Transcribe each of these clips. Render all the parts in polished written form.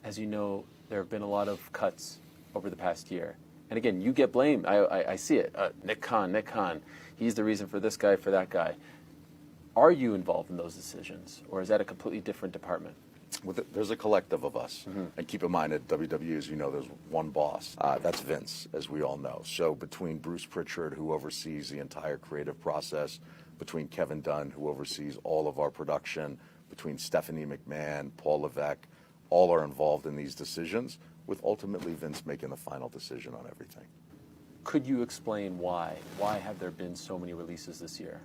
as you know, there have been a lot of cuts over the past year. And again, you get blamed. I see it. Nick Khan, he's the reason for this guy, for that guy. Are you involved in those decisions, or is that a completely different department? Well, there's a collective of us. And keep in mind, at WWE, as you know, there's one boss. That's Vince, as we all know. So between Bruce Pritchard, who oversees the entire creative process, between Kevin Dunn, who oversees all of our production, between Stephanie McMahon, Paul Levesque, all are involved in these decisions, with ultimately Vince making the final decision on everything. Could you explain why? Why have there been so many releases this year?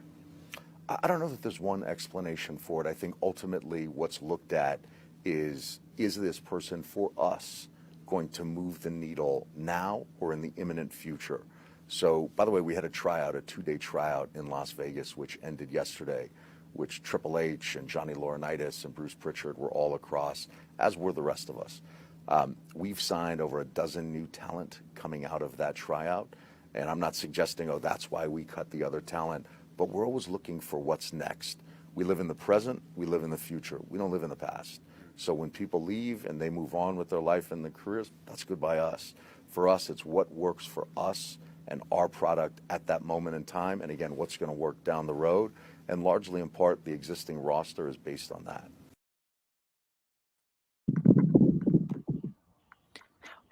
I don't know that there's one explanation for it. I think ultimately what's looked at is this person for us going to move the needle now or in the imminent future? So, by the way, we had a 2-day tryout in Las Vegas, which ended yesterday, which Triple H and Johnny Laurinaitis and Bruce Pritchard were all across, as were the rest of us. We've signed over a dozen new talent coming out of that tryout, and I'm not suggesting, oh, that's why we cut the other talent, but we're always looking for what's next. We live in the present, we live in the future. We don't live in the past. So when people leave and they move on with their life and their careers, that's good by us. For us, it's what works for us and our product at that moment in time, and again, what's going to work down the road. And largely in part, the existing roster is based on that.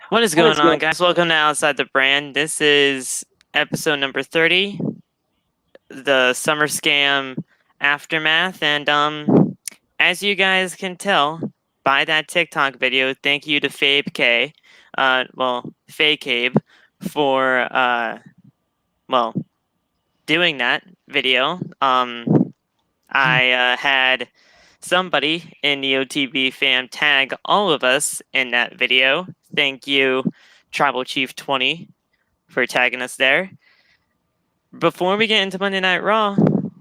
What is going on, guys? Welcome to Outside the Brand. This is episode number 30, the SummerScam aftermath. And as you guys can tell by that TikTok video, thank you to Fabe K, Faye Cabe, for doing that video. I had somebody in the OTB fam tag all of us in that video. Thank you, Tribal Chief 20, for tagging us there. Before we get into Monday Night Raw,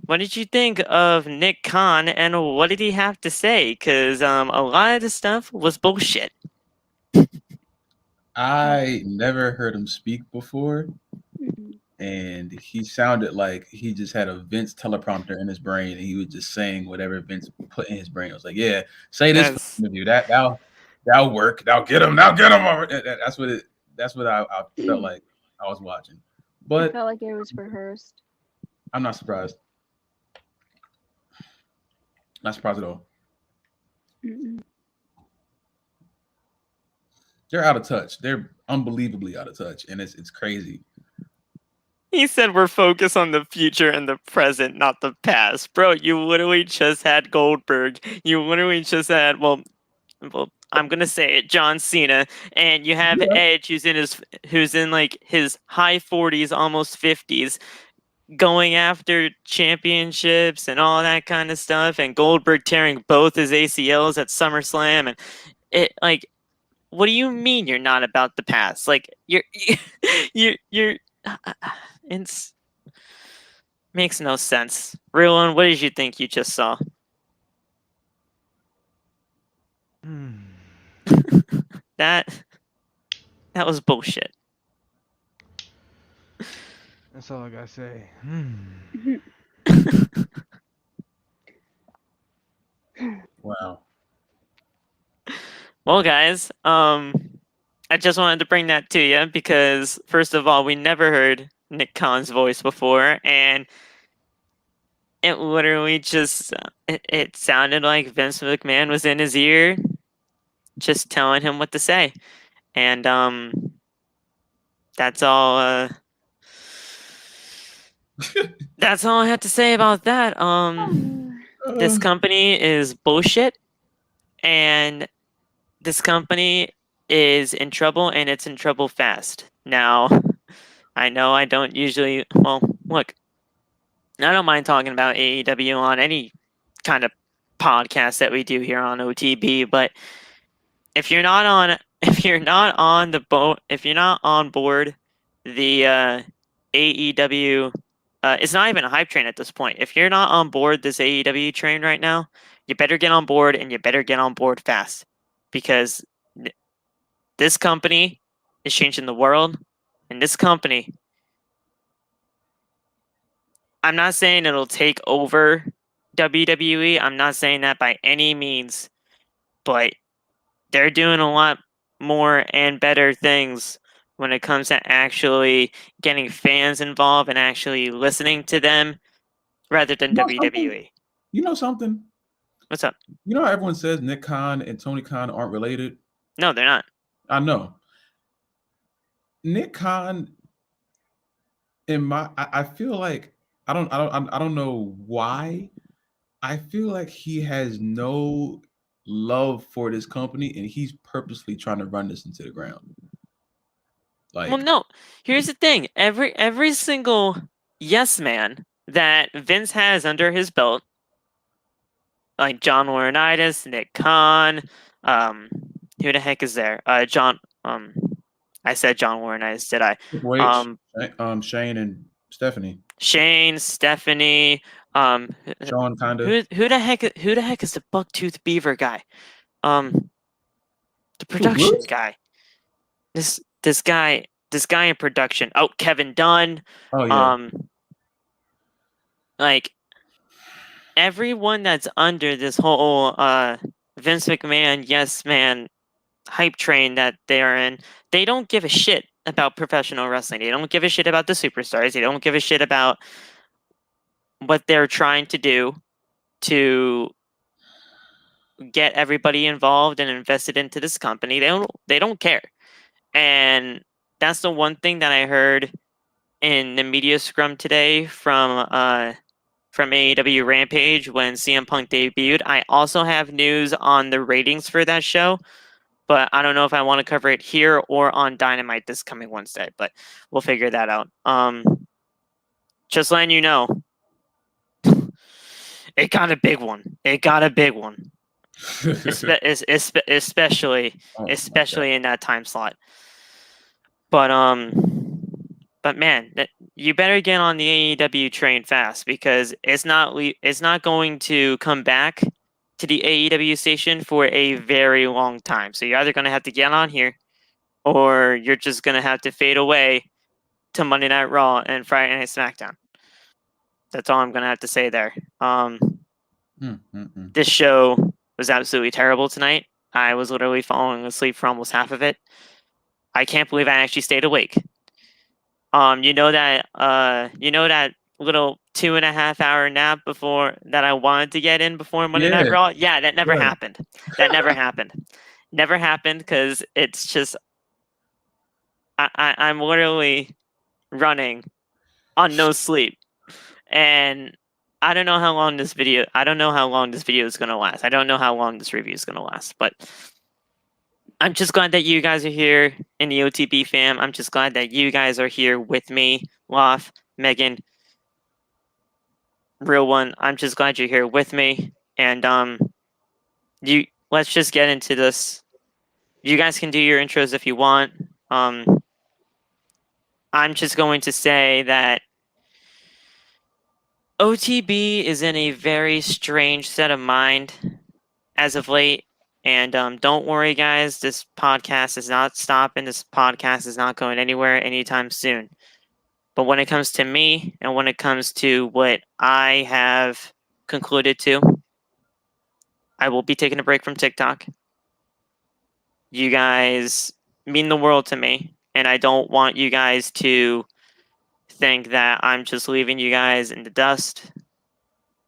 what did you think of Nick Khan and what did he have to say? Because a lot of the stuff was bullshit. I never heard him speak before, and he sounded like he just had a Vince teleprompter in his brain, and he was just saying whatever Vince put in his brain. I was like, "Yeah, say this for you. That'll work. That'll get him. That's what I felt like I was watching. But I felt like it was rehearsed. I'm not surprised. Not surprised at all. They're out of touch. They're unbelievably out of touch, and it's crazy. He said we're focused on the future and the present, not the past. Bro, you literally just had Goldberg. You literally just had, well, I'm gonna say it, John Cena, and you have Edge, who's in like his high 40s, almost 50s, going after championships and all that kind of stuff, and Goldberg tearing both his ACLs at SummerSlam, and it like, what do you mean you're not about the past? Like you're it's makes no sense. Real one, what did you think you just saw? That was bullshit. That's all I gotta say. Wow. Well, guys, I just wanted to bring that to you because, first of all, we never heard Nick Khan's voice before, and it literally just it sounded like Vince McMahon was in his ear, just telling him what to say, and that's all. That's all I have to say about that. This company is bullshit, and this company is in trouble, and it's in trouble fast. Now, I know I don't usually. Well, look, I don't mind talking about AEW on any kind of podcast that we do here on OTB, but if you're not on board the AEW, it's not even a hype train at this point. If you're not on board this AEW train right now, you better get on board, and you better get on board fast, because this company is changing the world, and this company, I'm not saying it'll take over WWE. I'm not saying that by any means, but they're doing a lot more and better things when it comes to actually getting fans involved and actually listening to them rather than You know something? WWE. You know something? What's up? You know how everyone says Nick Khan and Tony Khan aren't related? No, they're not. I know. Nick Khan, I feel like I don't know why. I feel like he has no love for this company, and he's purposely trying to run this into the ground. Well, no. Here's the thing. Every single yes man that Vince has under his belt, like John Laurinaitis, Nick Khan, who the heck is there? John. I said John Laurinaitis, did I? Shane and Stephanie. Shane, Stephanie, Sean, kinda. who the heck is the Bucktooth Beaver guy? The production guy. This guy in production. Oh, Kevin Dunn. Oh yeah. Like everyone that's under this whole Vince McMahon yes man hype train that they are in, they don't give a shit about professional wrestling. They don't give a shit about the superstars. They don't give a shit about what they're trying to do to get everybody involved and invested into this company. They don't care. And that's the one thing that I heard in the media scrum today from AEW Rampage when CM Punk debuted. I also have news on the ratings for that show, but I don't know if I want to cover it here or on Dynamite this coming Wednesday, but we'll figure that out. Just letting you know, it got a big one. Especially in that time slot. But man, you better get on the AEW train fast because it's not going to come back to the AEW station for a very long time. So you're either going to have to get on here or you're just going to have to fade away to Monday Night Raw and Friday Night SmackDown. That's all I'm going to have to say there. This show was absolutely terrible tonight. I was literally falling asleep for almost half of it. I can't believe I actually stayed awake. You know that little 2.5 hour nap before that I wanted to get in before Monday Night Raw? Yeah, that never happened. That never happened. Never happened because it's just I'm literally running on no sleep. And I don't know how long this video is going to last. I don't know how long this review is going to last, but I'm just glad that you guys are here in the OTB fam. I'm just glad that you guys are here with me, Loth, Megan, Real One. I'm just glad you're here with me. And let's just get into this. You guys can do your intros if you want. I'm just going to say that OTB is in a very strange set of mind as of late. And don't worry, guys. This podcast is not stopping. This podcast is not going anywhere anytime soon. But when it comes to me and when it comes to what I have concluded to, I will be taking a break from TikTok. You guys mean the world to me. And I don't want you guys to think that I'm just leaving you guys in the dust.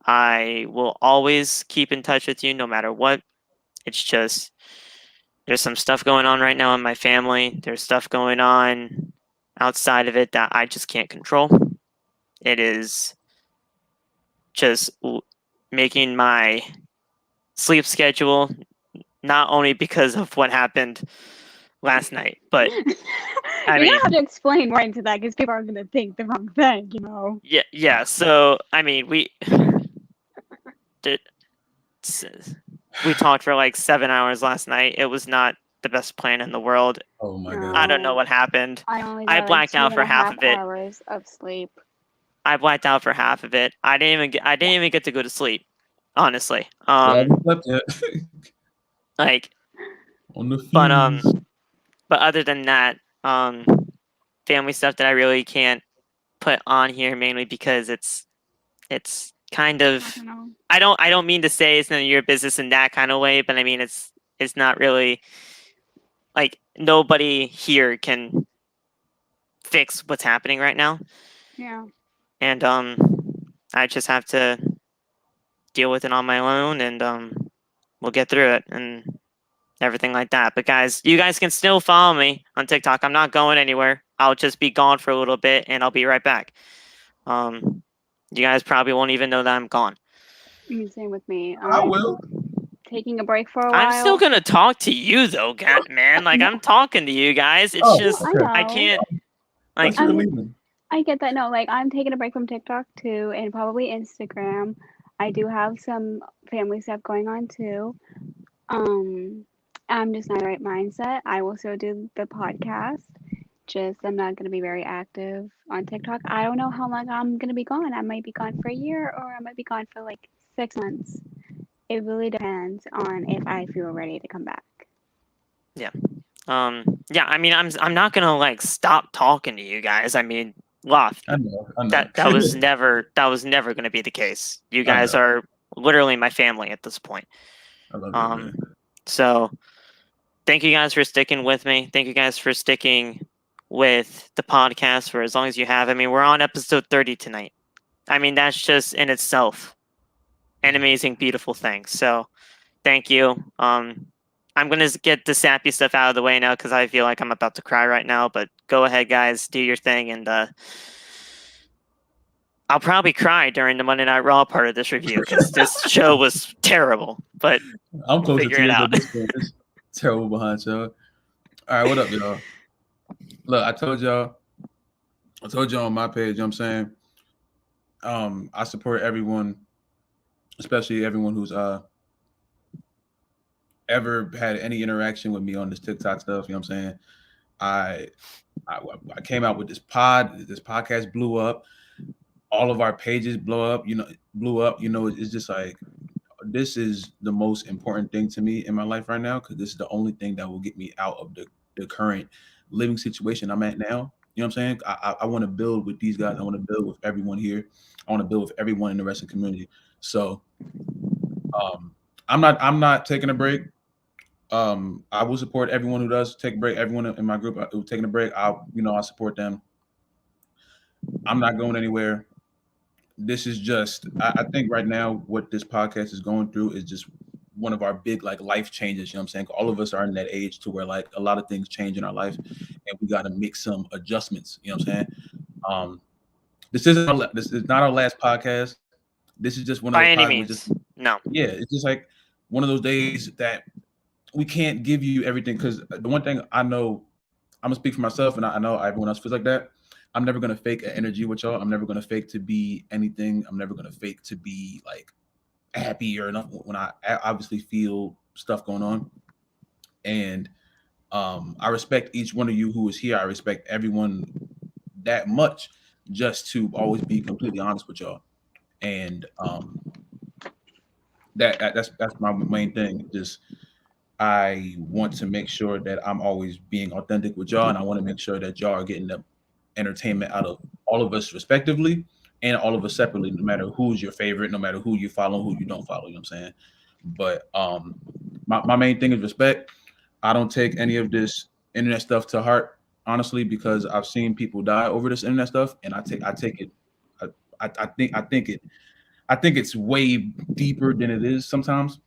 I will always keep in touch with you no matter what. It's just there's some stuff going on right now in my family. There's stuff going on outside of it that I just can't control. It is just making my sleep schedule, not only because of what happened last night, but you're gonna have to explain more into that because people are gonna think the wrong thing, you know. Yeah. So I mean, we talked for like 7 hours last night. It was not the best plan in the world. Oh my god! I don't know what happened. I blacked out for half of it. Hours of sleep. I blacked out for half of it. I didn't even get to go to sleep. Honestly, like on the but other than that, family stuff that I really can't put on here mainly because it's kind of I don't mean to say it's none of your business in that kind of way, but I mean it's it's not really like nobody here can fix what's happening right now. Yeah. And I just have to deal with it on my own, and we'll get through it and everything like that. But guys, you guys can still follow me on TikTok. I'm not going anywhere. I'll just be gone for a little bit, and I'll be right back. You guys probably won't even know that I'm gone. Same with me. I will. Taking a break for a while. I'm still gonna talk to you though, man. Like I'm talking to you guys. It's just okay. I I can't. Like You're leaving. I get that. No, like I'm taking a break from TikTok too, and probably Instagram. I do have some family stuff going on too. I'm just not in the right mindset. I will still do the podcast. Just I'm not going to be very active on TikTok. I don't know how long I'm going to be gone. I might be gone for a year, or I might be gone for like 6 months. It really depends on if I feel ready to come back. yeah. I mean, I'm not gonna like stop talking to you guys. I mean, Loft. I know. That was never gonna be the case. You guys are literally my family at this point. I love you, man. So thank you guys for sticking with me. Thank you guys for sticking with the podcast for as long as you have. I mean, we're on episode 30 tonight. I mean, that's just in itself an amazing, beautiful thing. So thank you. I'm going to get the sappy stuff out of the way now because I feel like I'm about to cry right now. But go ahead, guys. Do your thing. And I'll probably cry during the Monday Night Raw part of this review because this show was terrible. But I'm closer figure to it you out. than this terrible behind show. All right, what up, y'all? Look, I told y'all on my page, you know what I'm saying? I support everyone, especially everyone who's ever had any interaction with me on this TikTok stuff. You know what I'm saying? I came out with this podcast blew up. All of our pages blew up. It's just like, this is the most important thing to me in my life right now, because this is the only thing that will get me out of the current living situation I'm at now. You know what I'm saying? I want to build with these guys. I want to build with everyone here. I want to build with everyone in the wrestling community. So I'm not taking a break. I will support everyone who does take a break. Everyone in my group who's taking a break, I support them. I'm not going anywhere. This is just, I think right now what this podcast is going through is just one of our big like life changes. You know what I'm saying? All of us are in that age to where like a lot of things change in our life, and we got to make some adjustments. You know what I'm saying? This is not our last podcast. This is just one of by those any podcasts. means, no. Yeah, it's just like one of those days that we can't give you everything, because the one thing I know, I'm gonna speak for myself, and I know everyone else feels like that. I'm never gonna fake an energy with y'all. I'm never gonna fake to be anything. I'm never gonna fake to be like happy or enough when I obviously feel stuff going on. And I respect each one of you who is here. I respect everyone that much, just to always be completely honest with y'all. And that's my main thing. Just I want to make sure that I'm always being authentic with y'all, and I want to make sure that y'all are getting the entertainment out of all of us respectively, and all of us separately, no matter who's your favorite, no matter who you follow, who you don't follow. You know what I'm saying? But my main thing is respect. I don't take any of this internet stuff to heart, honestly, because I've seen people die over this internet stuff, and I take it. I think it's way deeper than it is sometimes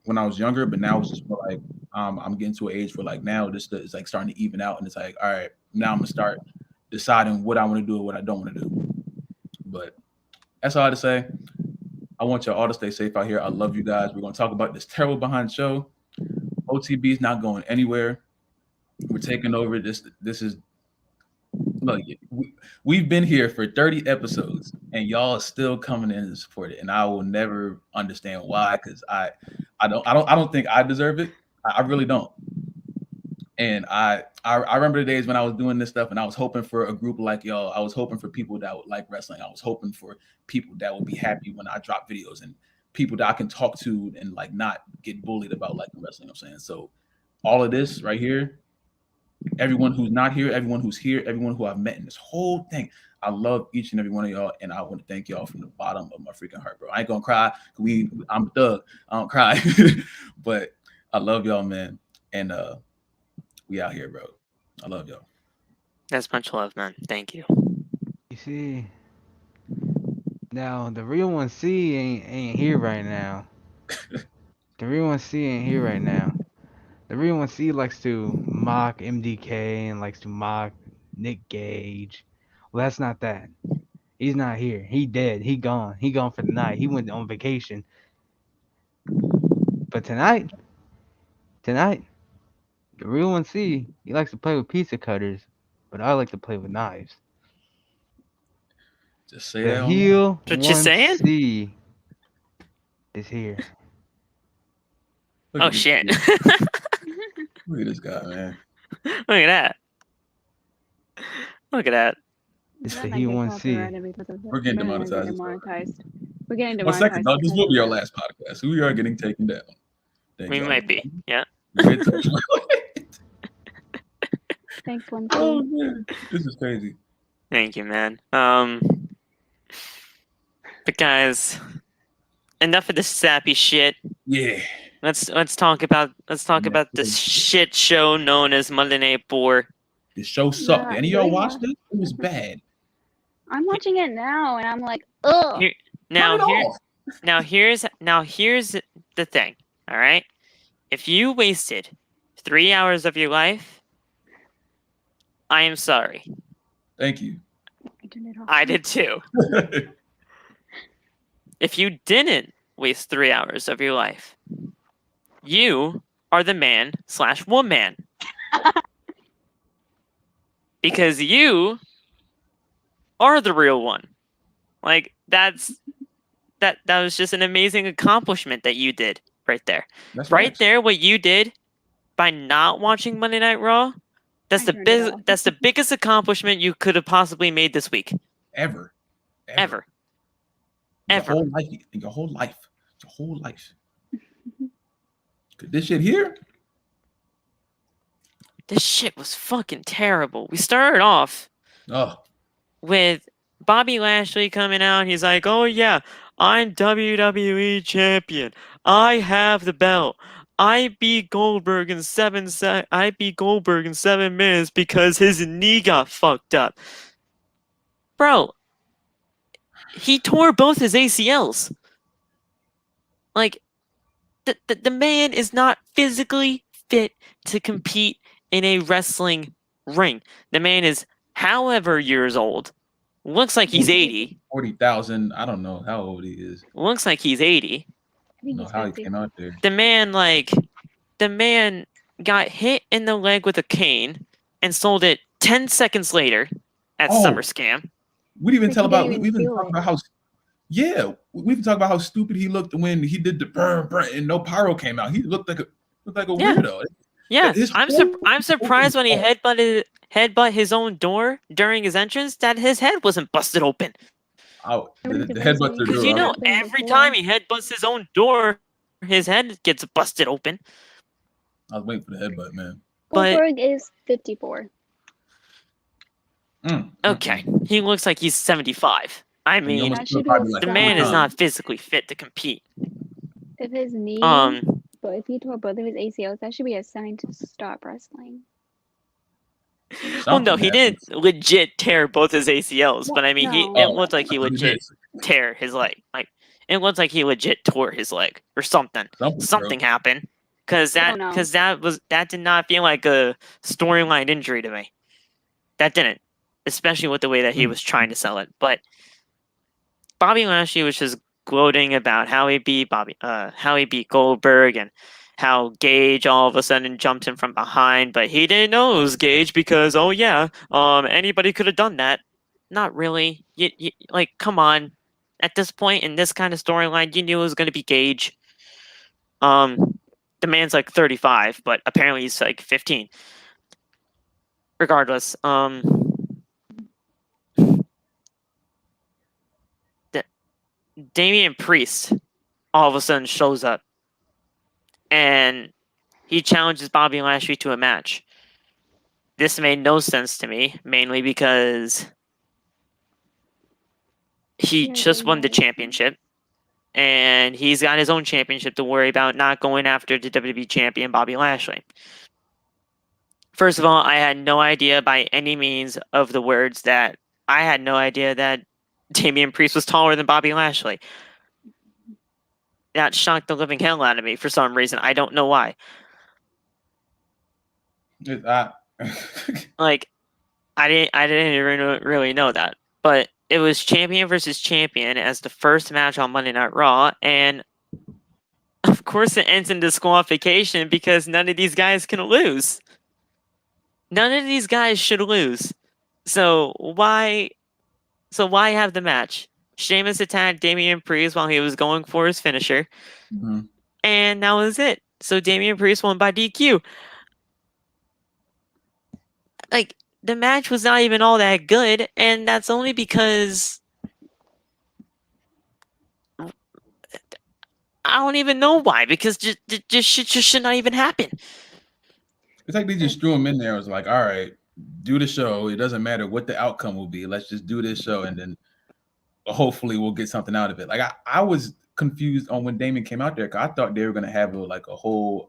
when I was younger, but now it's just more like I'm getting to an age where like now this is like starting to even out, and it's like, all right, now I'm gonna start deciding what I want to do and what I don't want to do. But that's all I have to say. I want y'all all to stay safe out here. I love you guys. We're gonna talk about this terrible behind show. OTB is not going anywhere. We're taking over. This is, look, we've been here for 30 episodes, and y'all are still coming in and support it. And I will never understand why, because I don't think I deserve it. I really don't. And I remember the days when I was doing this stuff, and I was hoping for a group like y'all. I was hoping for people that would like wrestling. I was hoping for people that would be happy when I drop videos, and people that I can talk to and like not get bullied about liking wrestling. You know what I'm saying? So all of this right here, everyone who's not here, everyone who's here, everyone who I've met in this whole thing, I love each and every one of y'all, and I want to thank y'all from the bottom of my freaking heart, bro. I ain't gonna cry. I'm a thug. I don't cry, but I love y'all, man. And we out here, bro. I love y'all. That's much love, man. Thank you. You see, now the real one C ain't here right now. The real one C ain't here right now. The real one C likes to mock MDK and likes to mock Nick Gage. Well, that's not that. He's not here. He dead. He gone. He gone for the night. He went on vacation. But tonight, the real one C, he likes to play with pizza cutters, but I like to play with knives. Just say The that. heel What you one saying? C is here. Look Oh at this shit! dude. Look at this guy, man. Look at that. Look at that. It's That the might heel get one C. copyrighted because of We're getting we're gonna get demonetized. We're getting 1 second, demonetized. though. This because will be of our that. last podcast. We are getting taken down. Thank We y'all. might be. Yeah. Great touch. Thanks, one Oh C. man, this is crazy. Thank you, man. But guys, enough of this sappy shit. Yeah. Let's talk about this shit show known as Monday Night War. The show sucked. Yeah, Any of y'all really watched was. it? It was bad. I'm watching it now, and I'm like, ugh. Here, Turn it off. now here's the thing. All right, if you wasted 3 hours of your life, I am sorry. Thank you. I turned it off. I did too. If you didn't waste 3 hours of your life, you are the man/woman. Because you are the real one. Like that was just an amazing accomplishment that you did right there. That's Right facts. there, what you did by not watching Monday Night Raw, that's I the turned it off. that's the biggest accomplishment you could have possibly made this week. Ever. Ever. Your Ever. whole life. Your whole life. Your whole life. This shit here? This shit was fucking terrible. We started off Oh, with Bobby Lashley coming out. He's like, "Oh yeah, I'm WWE champion. I have the belt. I beat Goldberg in 7 minutes because his knee got fucked up." Bro, he tore both his ACLs. Like, the man is not physically fit to compete in a wrestling ring. The man is however years old. Looks like he's 80. 40,000. I don't know how old he is. Looks like he's 80. I I think don't know he's how he 50. came out there. The man got hit in the leg with a cane and sold it 10 seconds later at Oh. SummerScam. We didn't even Like, tell he about. didn't even We even feel talk it. about how. Yeah, we even talk about how stupid he looked when he did the burn and no pyro came out. He looked like a Yeah. weirdo. Yeah, His I'm whole- surprised when he headbutt his own door during his entrance that his head wasn't busted open. Oh, the Because headbutt to the Because door. you I know, was- happened every before. time he headbutts his own door, his head gets busted open. I was waiting for the headbutt, man. But- Goldberg is 54. Okay, he looks like he's 75. I And he mean, almost That killed should be Bobby a like the three man is times. not physically fit to compete. If his knee, Um, but if he tore both of his ACLs, that should be a sign to stop wrestling. well, no, Something he didn't happened. legit tear both his ACLs, but I mean, No. it looked like he He legit did. tear his leg. Like, it looked like he legit tore his leg or something. Something happened. Because I don't know. that did not feel like a storyline injury to me. That didn't, especially with the way that he was trying to sell it. But Bobby Lashley was just gloating about how he beat Goldberg and how Gage all of a sudden jumped him from behind, but he didn't know it was Gage because anybody could have done that. Not really. You, like, come on. At this point in this kind of storyline, you knew it was going to be Gage. The man's like 35, but apparently he's like 15. Regardless, Damian Priest all of a sudden shows up and he challenges Bobby Lashley to a match. This made no sense to me, mainly because he Yeah, just it won the doesn't make championship and he's got his own championship to worry about, not going after the WWE champion Bobby Lashley. First of all, I had no idea by any means of the words that I had no idea that Damian Priest was taller than Bobby Lashley. That shocked the living hell out of me for some reason. I don't know why. Like, I didn't even really know that. But it was champion versus champion as the first match on Monday Night Raw, and of course it ends in disqualification because none of these guys can lose. None of these guys should lose. So why have the match? Sheamus attacked Damian Priest while he was going for his finisher. Mm-hmm. And that was it. So Damian Priest won by DQ. Like, the match was not even all that good, and that's only because I don't even know why, because just shit just should not even happen. It's like they just threw him in there. It was like, all right, do the show. It doesn't matter what the outcome will be. Let's just do this show, and then hopefully we'll get something out of it. Like I was confused on when Damian came out there, 'cause I thought they were gonna have a whole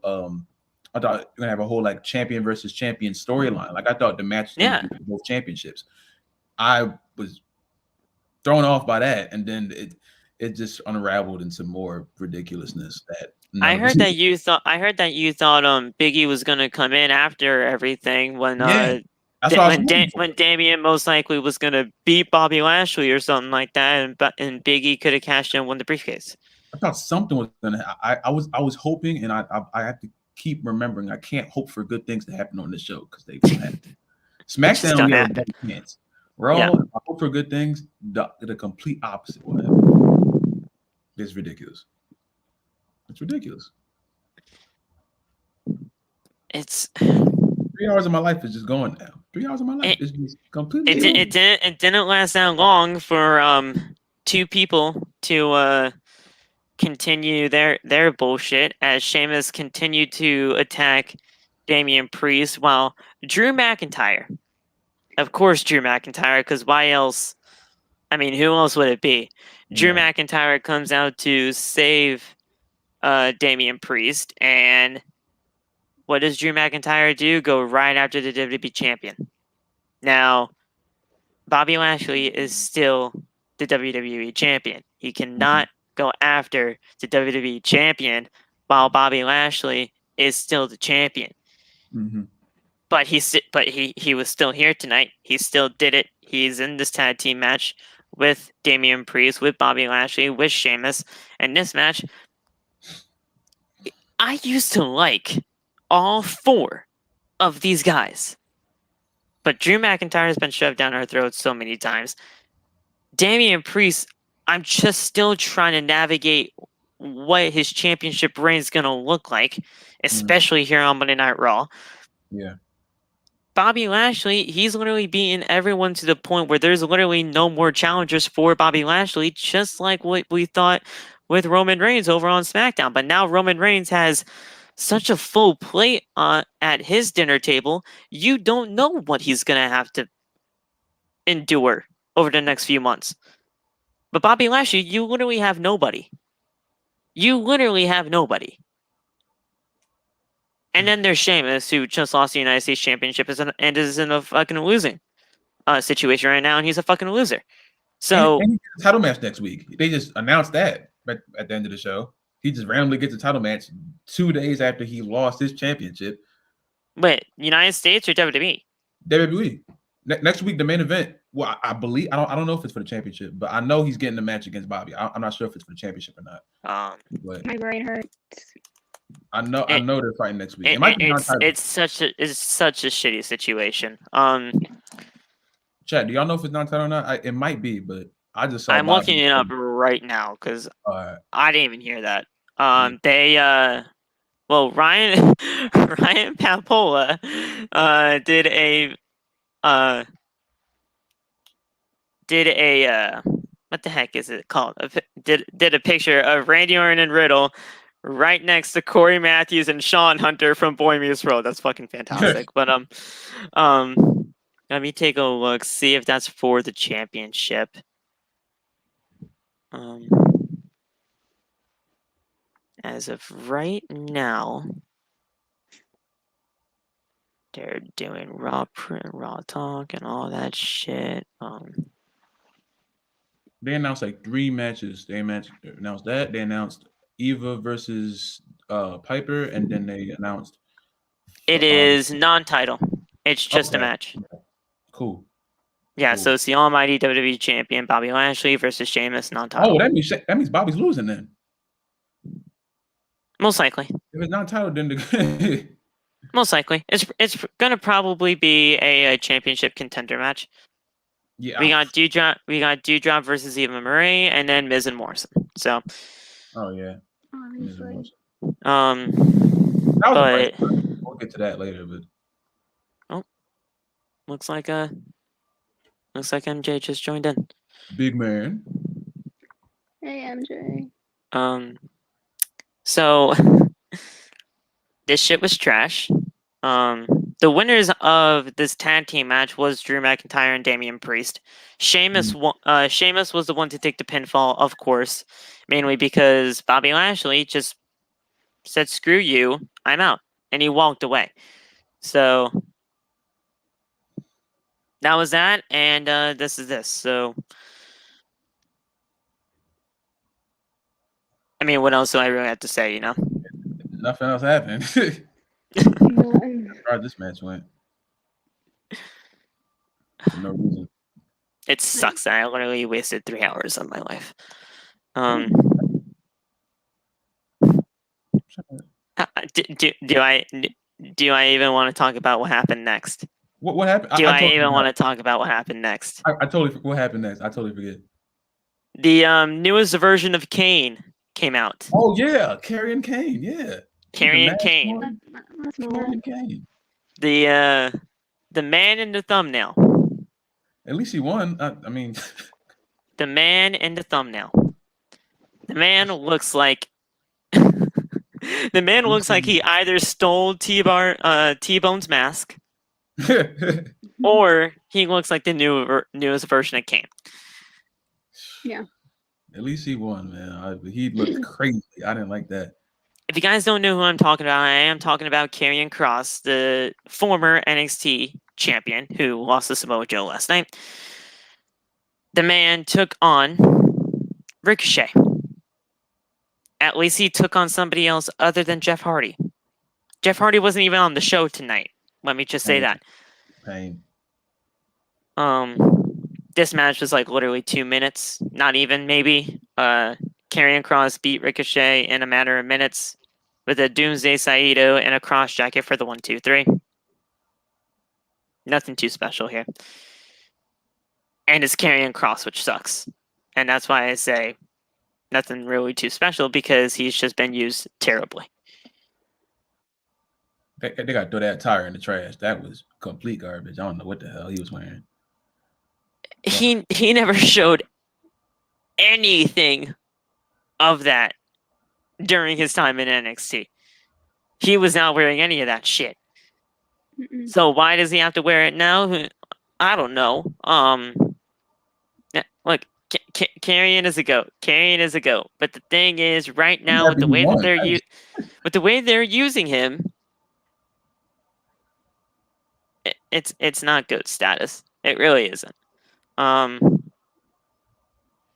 I thought they were gonna have a whole like champion versus champion storyline. Like I thought the match was gonna be for both championships. I was thrown off by that, and then it just unraveled into more ridiculousness. That I heard that you thought Biggie was gonna come in after everything when when Damian most likely was gonna beat Bobby Lashley or something like that, and Biggie could have cashed in and won the briefcase. I thought something was gonna. I was hoping, and I have to keep remembering. I can't hope for good things to happen on this show because they don't happen. SmackDown, we have a better chance. Raw, I hope for good things. The complete opposite will happen. It's ridiculous. It's ridiculous. It's 3 hours of my life is just gone now. 3 hours of my life is just completely. It didn't last that long for two people to continue their bullshit as Sheamus continued to attack Damian Priest while Drew McIntyre, of course Drew McIntyre, because why else? I mean, who else would it be? Drew McIntyre comes out to save Damian Priest, and what does Drew McIntyre do? Go right after the WWE champion. Now, Bobby Lashley is still the WWE champion. He cannot go after the WWE champion while Bobby Lashley is still the champion. Mm-hmm. But he was still here tonight. He still did it. He's in this tag team match with Damian Priest, with Bobby Lashley, with Sheamus. And this match, I used to like all four of these guys. But Drew McIntyre has been shoved down our throats so many times. Damian Priest, I'm just still trying to navigate what his championship reign is going to look like, especially here on Monday Night Raw. Yeah. Bobby Lashley, he's literally beaten everyone to the point where there's literally no more challengers for Bobby Lashley, just like what we thought with Roman Reigns over on SmackDown. But now Roman Reigns has such a full plate at his dinner table, you don't know what he's going to have to endure over the next few months. But Bobby Lashley, you literally have nobody. You literally have nobody. And then there's Sheamus, who just lost the United States Championship and is in a fucking losing situation right now, and he's a fucking loser. So, and he gets a title match next week. They just announced that at the end of the show. He just randomly gets a title match 2 days after he lost his championship. Wait, United States or WWE? WWE. Next week, the main event. Well, I believe I don't know if it's for the championship, but I know he's getting the match against Bobby. I'm not sure if it's for the championship or not. But my brain hurts. I know they're fighting next week. It's such a shitty situation. Chad, do y'all know if it's non-title or not? It might be, but I just saw. I'm looking it up right now because I didn't even hear that. Ryan Papola did a what the heck is it called? Did a picture of Randy Orton and Riddle right next to Corey Matthews and Sean Hunter from Boy Meets World. That's fucking fantastic. But let me take a look, see if that's for the championship. as of right now, they're doing Raw talk and all that shit. They announced like 3 matches. They announced that. They announced Eva versus Piper, and then they announced It is non-title. It's just a okay. match. Cool. Yeah, Cool. so it's the Almighty WWE Champion Bobby Lashley versus Sheamus non-title. Oh, that means Bobby's losing then. Most likely. If it's not titled, then the Most likely. It's gonna probably be a championship contender match. yeah. We got Dewdrop versus Eva Marie, and then Miz and Morrison. So Oh yeah. Obviously. That was but we'll get to that later, but looks like MJ just joined in. big man. Hey, MJ. So this shit was trash. The winners of this tag team match was Drew McIntyre and Damian Priest. Sheamus was the one to take the pinfall, of course, mainly because Bobby Lashley just said, "Screw you, I'm out," and he walked away. So that was that, and this is this. So, I mean, what else do I really have to say? You know, Nothing else happened. None. How this match went. For no reason. it sucks that I literally wasted 3 hours of my life. Do I even want to talk about what happened next? What happened? Do I even want to talk about what happened next? I totally what happened next. I totally forget. The newest version of Kane came out. Oh yeah, Carrion Kane, yeah. Carrion Kane. That's more. Carrion Kane. The man in the thumbnail. At least he won. I mean, The man in the thumbnail. The man looks like the man looks like he either stole T-Bone's mask or he looks like the newest version of Kane. Yeah. at least he won, man. He looked crazy. I didn't like that. If you guys don't know who I'm talking about, I am talking about Carrion Cross, the former NXT champion who lost to Samoa Joe last night. The man took on Ricochet. At least he took on somebody else other than Jeff Hardy. Jeff Hardy wasn't even on the show tonight. Let me just say that. Pain. This match was like literally 2 minutes, not even maybe. Carrion Cross beat Ricochet in a matter of minutes with a Doomsday Saito and a cross jacket for the 1, 2, 3. Nothing too special here. And it's Carrion Cross, which sucks. And that's why I say nothing really too special, because he's just been used terribly. They got to throw that tire in the trash. That was complete garbage. I don't know what the hell he was wearing. He never showed anything of that during his time in NXT. He was not wearing any of that shit. Mm-mm. So why does he have to wear it now? I don't know. Look, Karrion is a goat. Karrion is a goat. But the thing is, right now, with the way that they're using him, it's not goat status. It really isn't.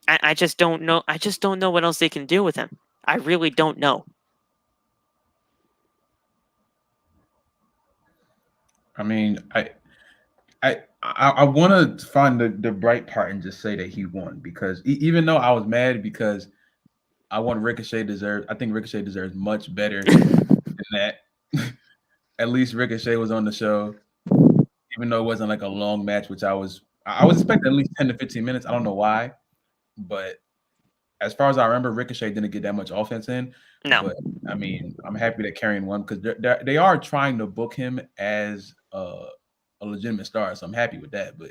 I just don't know. I just don't know what else they can do with him. I really don't know. I mean, I want to find the bright part and just say that he won, because even though I was mad because I think Ricochet deserves much better than that. At least Ricochet was on the show, even though it wasn't like a long match, which I was expecting at least 10 to 15 minutes. I don't know why, but as far as I remember, Ricochet didn't get that much offense in. No. But I mean, I'm happy that Karrion won, because they are trying to book him as a legitimate star, so I'm happy with that. But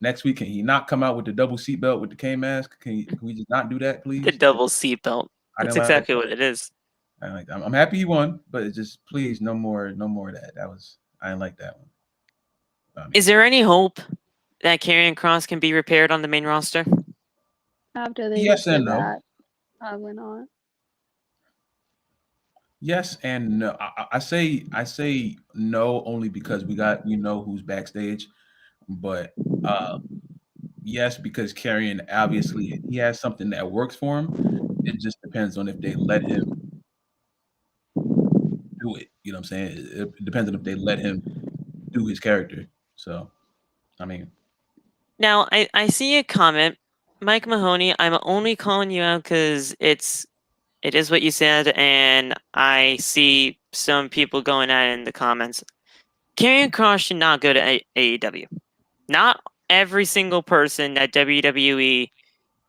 next week, can he not come out with the double seatbelt with the K mask? Can we just not do that, please? The double seatbelt. That's exactly what it is. I'm happy he won, but it's just, please, no more of that. I didn't like that one. Is there any hope that Karrion Cross can be repaired on the main roster? After they Yes did and no. that, probably not. Yes and no. I say no only because we know who's backstage, but yes, because Karrion obviously he has something that works for him. It just depends on if they let him do it. You know what I'm saying? It depends on if they let him do his character. So, I mean, Now, I see a comment. Mike Mahoney, I'm only calling you out because it is what you said, and I see some people going at it in the comments. Carrion Cross should not go to AEW. Not every single person that WWE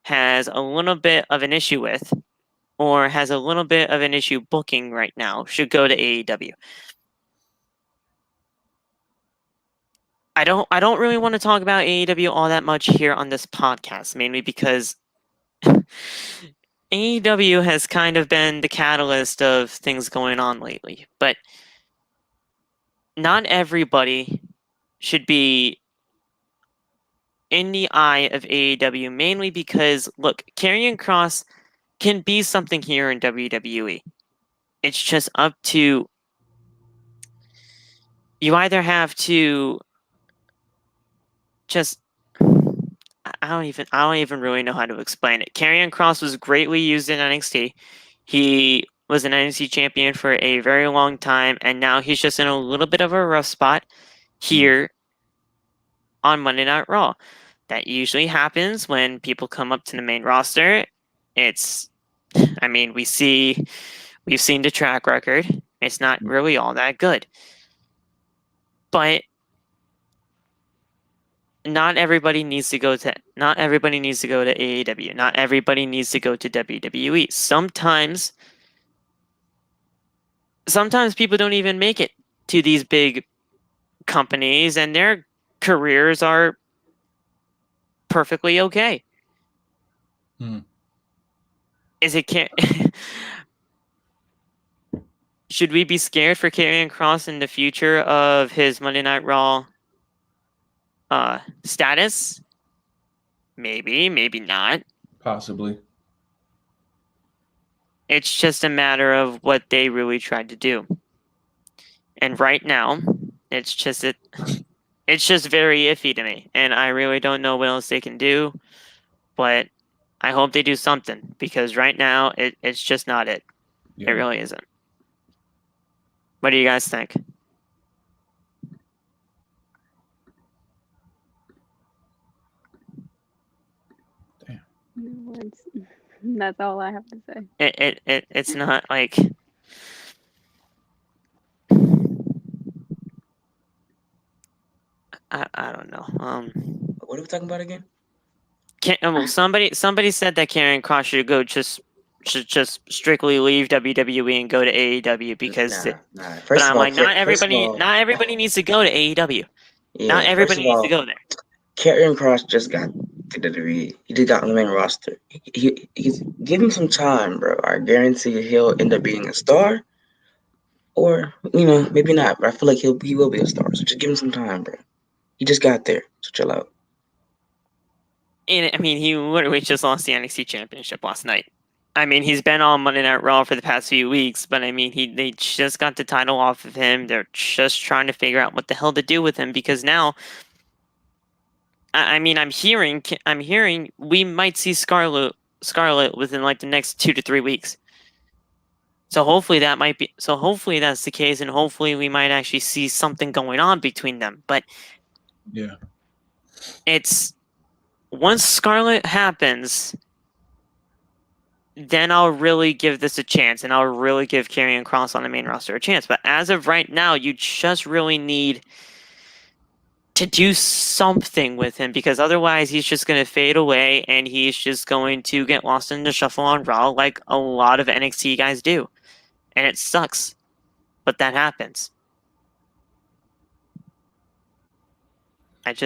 has a little bit of an issue with, or has a little bit of an issue booking right now, should go to AEW. I don't really want to talk about AEW all that much here on this podcast, mainly because AEW has kind of been the catalyst of things going on lately. But not everybody should be in the eye of AEW, mainly because, look, Karrion Cross can be something here in WWE. It's just up to you. Either have to just I don't even really know how to explain it. Karrion Cross was greatly used in NXT. He was an NXT champion for a very long time, and now he's just in a little bit of a rough spot here on Monday Night Raw. That usually happens when people come up to the main roster. We've seen the track record. It's not really all that good. But not everybody needs to go to AEW. Not everybody needs to go to WWE. Sometimes people don't even make it to these big companies, and their careers are perfectly okay. Should we be scared for Karrion Cross in the future of his Monday Night Raw status? Maybe not. possibly. It's just a matter of what they really tried to do. And right now, it's just very iffy to me, and I really don't know what else they can do. But I hope they do something, because right now it's just not it. Yeah. It really isn't. What do you guys think? No words. That's all I have to say. It's not like I don't know. What are we talking about again? Somebody said that Karrion Cross should just strictly leave WWE and go to AEW because. Nah. But I'm like, not everybody needs to go to AEW. Yeah, Not everybody needs to go there. Carrion Cross just got to WWE. He just got on the main roster. He's give him some time, bro. I guarantee he'll end up being a star, or maybe not. But I feel like he will be a star. So just give him some time, bro. He just got there, so chill out. And I mean, he literally just lost the NXT Championship last night. I mean, he's been on Monday Night Raw for the past few weeks, but I mean, they just got the title off of him. They're just trying to figure out what the hell to do with him, because now, I'm hearing we might see Scarlett within like the next 2 to 3 weeks. So hopefully that's the case, and hopefully we might actually see something going on between them. But yeah, it's once Scarlett happens, then I'll really give this a chance, and I'll really give Karrion Cross on the main roster a chance. But as of right now, you just really need to do something with him, because otherwise he's just going to fade away, and he's just going to get lost in the shuffle on Raw like a lot of NXT guys do. And it sucks, but that happens. yeah.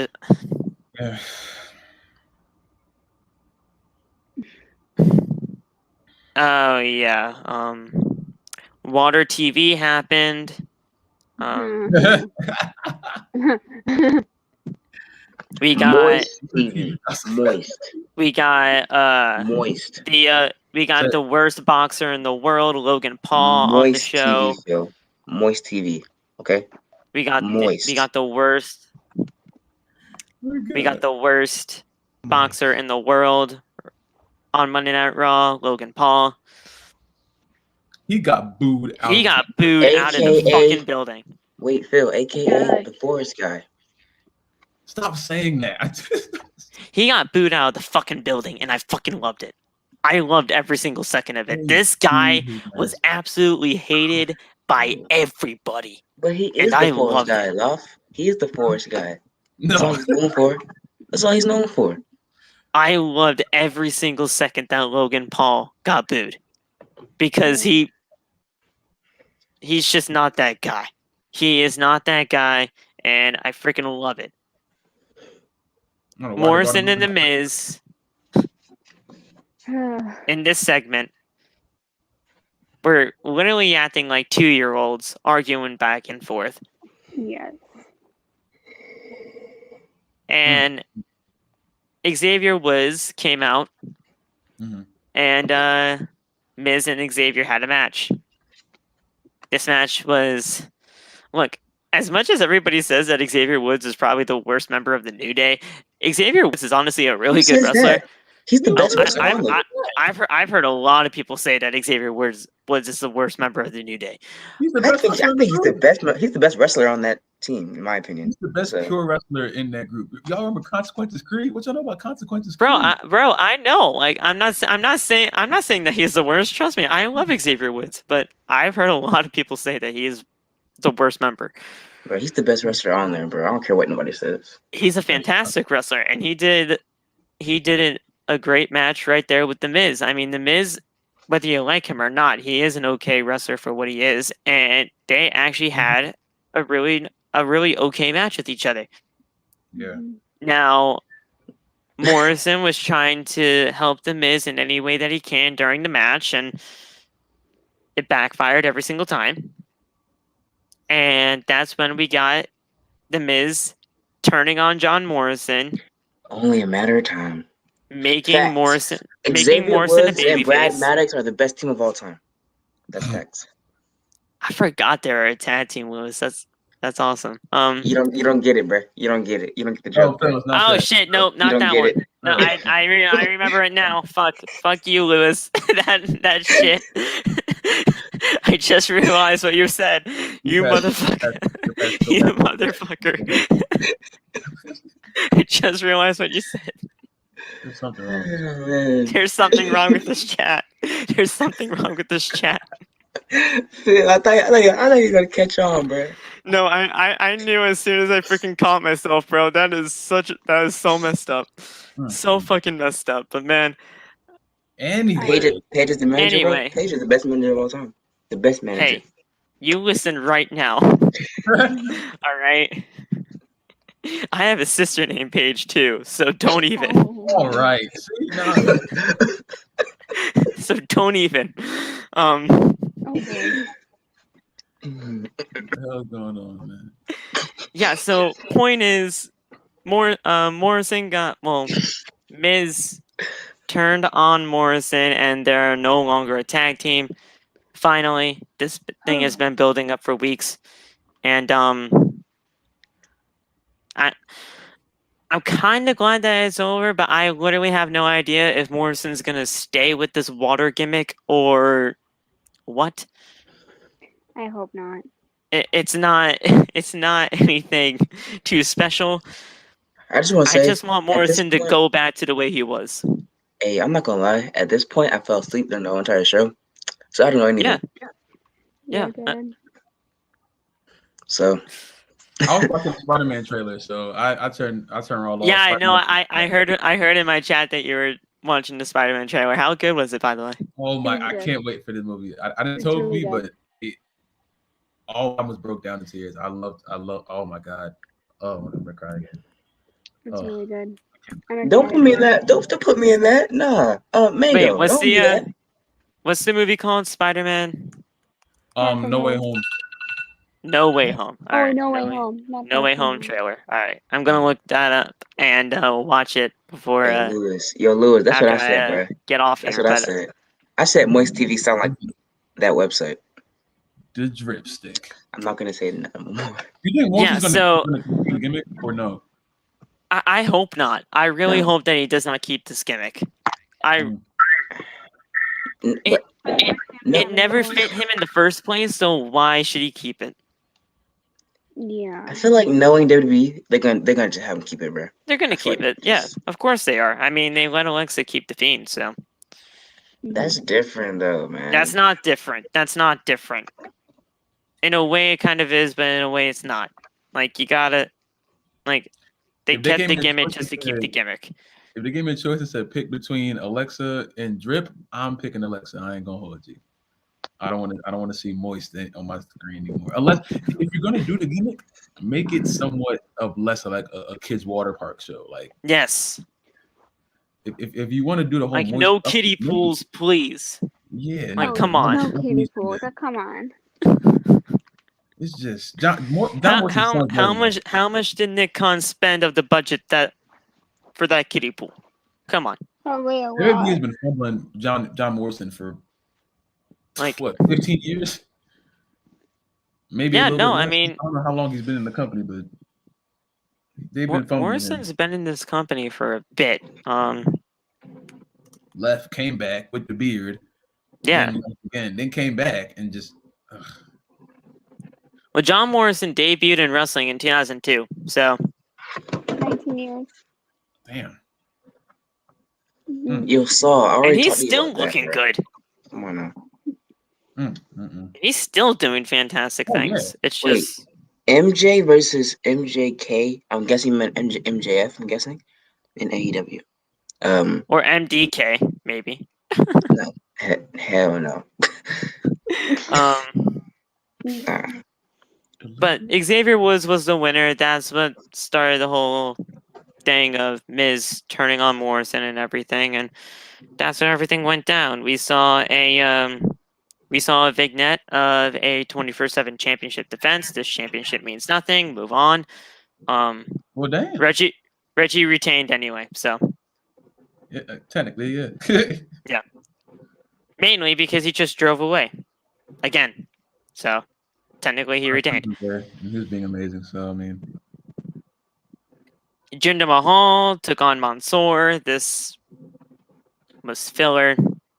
Oh yeah. Water TV happened. We got Moist TV. Moist. We got Moist. the We got So- the worst boxer in the world, Logan Paul, on the Moist show. TV, Phil. Moist TV. Okay. We got Moist. the worst. We're We got good. the worst boxer in the world on Monday Night Raw, Logan Paul. He got booed out. He got booed out of the AKA fucking building. Wait, Phil, aka God. the Forest guy. Stop saying that. He got booed out of the fucking building, and I fucking loved it. I loved every single second of it. This guy was absolutely hated by everybody. But he is And I the Forest loved guy, it. Love. He is the Forest guy. That's all No. he's known for. That's all he's known for. I loved every single second that Logan Paul got booed. Because he's just not that guy. He is not that guy, and I freaking love it. I don't know why they Morrison brought and him The Miz in this segment were literally acting like 2-year-olds arguing back and forth. Yes. And Xavier Woods came out, Mhm. and Miz and Xavier had a match. This match was, look, as much as everybody says that Xavier Woods is probably the worst member of the New Day, Xavier Woods is honestly a really Who good says wrestler. that? He's the best wrestler on there. I've heard a lot of people say that Xavier Woods is the worst member of the New Day. He's the I best think wrestler in he's the the group. best. He's the best wrestler on that team, in my opinion. He's the best So- pure wrestler in that group. Y'all remember Consequences Creed? What y'all know about Consequences Bro, Creed? I know. Like, I'm not saying that he's the worst. Trust me, I love Xavier Woods, but I've heard a lot of people say that he is the worst member. Bro, he's the best wrestler on there, bro. I don't care what nobody says. He's a fantastic wrestler, and he did a great match right there with The Miz. I mean, The Miz, whether you like him or not, he is an okay wrestler for what he is, and they actually had a really okay match with each other. Yeah. Now, Morrison was trying to help The Miz in any way that he can during the match, and it backfired every single time. And that's when we got The Miz turning on John Morrison, Only a matter of time. making Facts. Morrison Xavier a Woods and Brad babyface. Maddox are the best team of all time. That's facts. I forgot they were a tag team, Lewis. That's awesome. You don't get it, bro. You don't get it. You don't get the Oh, joke. bro. Phil, it's not Oh that. shit! No, You not don't that get one. it. No, I remember it now. Fuck you, Lewis. that shit. I just realized what you said. You That's- motherfucker. that's- You motherfucker. I just realized what you said. There's something wrong. Oh, man. There's something wrong with this chat. There's something wrong with this chat. Phil, I thought you were gonna catch on, bro. No, I knew as soon as I freaking caught myself, bro. That is so messed up. So fucking messed up. But man, Anyway, Paige is the manager, Anyway. bro. Paige is the best manager of all time. The best manager. hey, you listen right now. All right. I have a sister named Paige too, so don't even. all right. See, now, So don't even. Oh, boy. what the hell's going on, man? Yeah. So point is, Morrison Miz turned on Morrison, and they're no longer a tag team. Finally, this thing has been building up for weeks, and I'm kind of glad that it's over, but I literally have no idea if Morrison's gonna stay with this water gimmick or what. I hope not. It's not anything too special. I just want to say, I just want Morrison to point- go back to the way he was. Hey, I'm not gonna lie. At this point, I fell asleep during the whole entire show, so I don't know anything. Yeah. You're good. So I was watching the Spider-Man trailer, so I turned all off. Yeah, I know. Spider-Man. I heard in my chat that you were watching the Spider-Man trailer. How good was it, by the way? Oh my! It's I good. can't wait for this movie. I didn't It's told really me, good. but all I was broke down in tears. I love. Oh my god! Oh, I'm gonna cry again. It's Oh. really good. don't put me in that. Don't put me in that. Nah. Mango. Wait, what's don't do that. what's the movie called? Spider-Man? From No Way Home. Home. No Way Home. Oh, All right, No Way Home. Not No Far Way From Home trailer. All right, I'm gonna look that up and watch it before Hey, Lewis. Yo, Lewis. That's what I after said, bro. get off That's here. what I But said. I said Moist TV sound like that website. The dripstick. I'm not gonna say it no more. You think Yeah, Morrison's so- gonna keep the gimmick or no? I hope not. I really No. hope that he does not keep this gimmick. But no, It never fit him in the first place, so why should he keep it? Yeah. I feel like knowing WWE, they're gonna just have him keep it, bro. They're gonna feel keep like it. Yeah, it's- of course they are. I mean, they let Alexa keep the Fiend, so That's different though, man. that's not different. That's not different. In a way, it kind of is, but in a way, it's not. Like you gotta, like, they If they kept gave the me a gimmick choice just to and keep the said- gimmick. If they gave me a choice and said pick between Alexa and Drip, I'm picking Alexa. I ain't gonna hold you. I don't want to see Moist on my screen anymore. Unless if you're gonna do the gimmick, make it somewhat of less of like a kids water park show. Like Yes, if you want to do the whole like Moist no stuff, kiddie make it- pools, please. Yeah, Like, no, come on. No no kiddie Moist pools. gimmick. Come on. It's just John Morrison How sounds better, how much did Nick Khan spend of the budget for that kiddie pool? Come on, Probably a WWE has lot. been fumbling John Morrison for like what 15 years. Maybe Yeah, a little no, bit I less. mean- I don't know how long he's been in the company, but they've been fumbling him. Morrison's been in this company for a bit. Left, came back with the beard, Yeah. then left again, then came back and just ugh. Well, John Morrison debuted in wrestling in 2002, so 19 years. Damn. Mhm. Yo, Saul, I and already he's talked to you still about that, looking bro. good. Come on now. He's still doing fantastic Oh, things. It's Wait. just MJ versus MJK. I'm guessing you meant MJF. I'm guessing in AEW. or MDK maybe. Hell no. Nah. But Xavier Woods was the winner. That's what started the whole thing of Miz turning on Morrison and everything, and that's where everything went down. We saw a vignette of a 24/7 championship defense. This championship means nothing. Move on. Well, damn. Reggie retained anyway, so Yeah, technically, yeah. mainly because he just drove away again. So technically he retained. He was being amazing. So I mean, Jinder Mahal took on Mansoor. This was filler.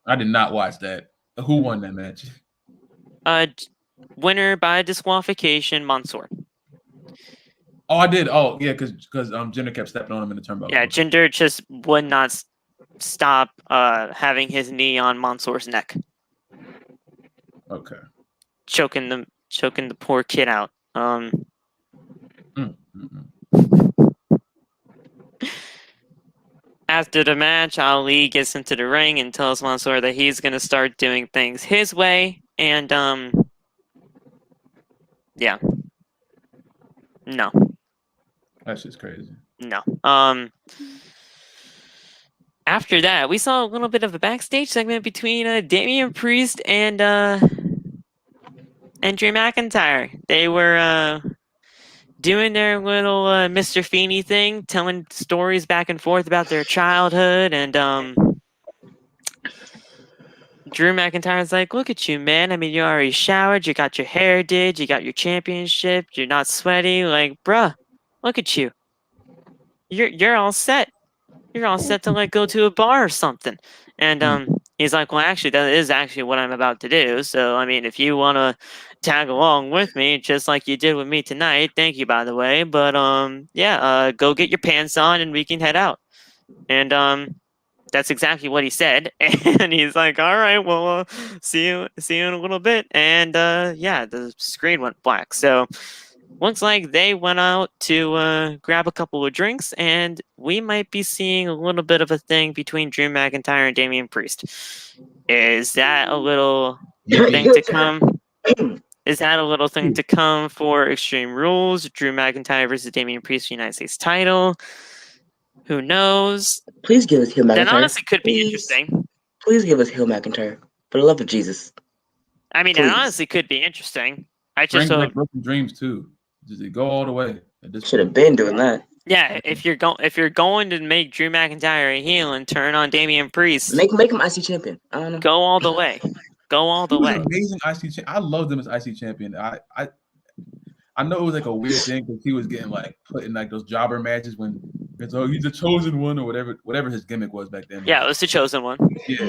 I did not watch that. Who won that match? Winner by disqualification, Mansoor. Oh, I did. Oh, yeah, because Jinder kept stepping on him in the turnbuckle. Yeah, Jinder just would not stop having his knee on Mansoor's neck, Okay. choking the poor kid out. After the match, Ali gets into the ring and tells Mansoor that he's gonna start doing things his way, and yeah, no, That's just crazy. no. After that, we saw a little bit of a backstage segment between Damian Priest and Drew McIntyre. They were doing their little Mr. Feeney thing, telling stories back and forth about their childhood, and Drew McIntyre's like, "Look at you, man. I mean, you already showered, you got your hair did, you got your championship, you're not sweaty. Like, bruh, look at you. You're all set. You're all set to like go to a bar or something." And he's like, "Well, actually, that is actually what I'm about to do. So, I mean, if you want to tag along with me, just like you did with me tonight, thank you, by the way. But yeah, go get your pants on and we can head out." And that's exactly what he said. And he's like, "All right, well, see you in a little bit." And yeah, the screen went black. So looks like they went out to grab a couple of drinks, and we might be seeing a little bit of a thing between Drew McIntyre and Damian Priest. Is that a little thing to come? Is that a little thing to come for Extreme Rules? Drew McIntyre versus Damian Priest, United States title. Who knows? Please give us Hill McIntyre. That honestly could be Please. interesting. Please give us Hill McIntyre. For the love of Jesus. I mean, Please. that honestly could be interesting. I Bring just back hope. Broken Dreams too. Just go all the way. At this Should have point. been doing that. Yeah, if you're going to make Drew McIntyre a heel and turn on Damian Priest, Make him IC champion. I don't know. go all the way. Go all the He was way. an amazing IC champion. I loved him as IC champion. I know it was like a weird thing because he was getting like put in like those jobber matches when it's he's the chosen one or whatever his gimmick was back then. Yeah, it was the chosen one. Yeah,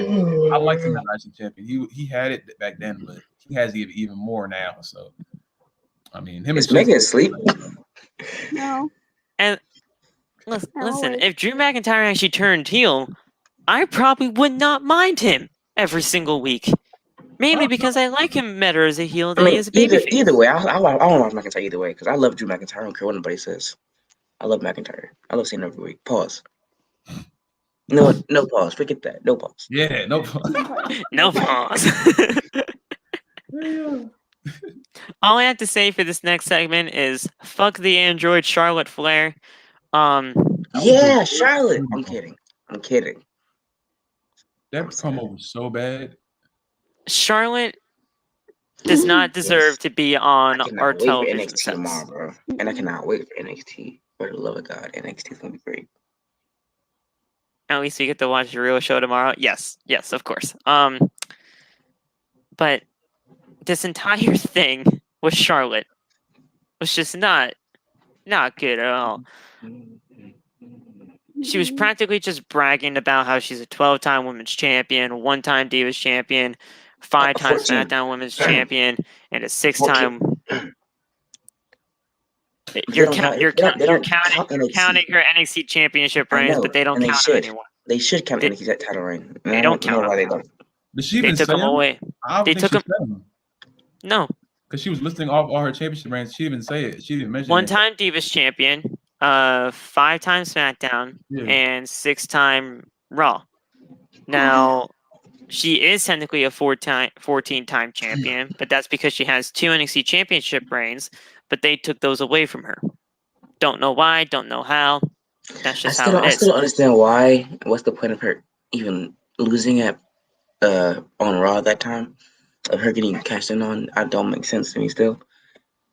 I liked him as IC champion. He had it back then, but he has it even more now. So I mean, him Is and Megan asleep? No. And listen, Always. if Drew McIntyre actually turned heel, I probably would not mind him every single week. Mainly because I like him better as a heel than he is a babyface. Either way, I want to watch McIntyre either way because I love Drew McIntyre. I don't care what anybody says. I love McIntyre. I love seeing him every week. Pause. No pause. Forget that. No pause. Yeah, no pause. No pause. All I have to say for this next segment is fuck the android Charlotte Flair. Yeah, Charlotte. I'm kidding. That promo was so bad. Charlotte does not deserve to be on our television NXT sets. tomorrow, bro. And I cannot wait for NXT. For the love of God, NXT is gonna be great. At least we get to watch the real show tomorrow. Yes, of course. But this entire thing with Charlotte was just not good at all. She was practically just bragging about how she's a 12-time women's champion, 1-time Divas champion, 5-time 14. SmackDown women's champion, and a 6-time. You're You're counting her NXT championship reigns, but they don't count her anymore. They should count NXT title reign. They don't count why they them. don't. Did she They even took say them away. I don't They think took she said them. No. Because she was listing off all her championship reigns. She didn't even say it. She didn't mention it. 1-time Divas champion, 5-time SmackDown, Yeah. and 6-time Raw. Now, she is technically a 14-time champion, but that's because she has 2 NXT championship reigns, but they took those away from her. Don't know why, don't know how. That's just how it I is. still don't understand why. What's the point of her even losing at on Raw that time? Of her getting cashed in on, I don't make sense to me still.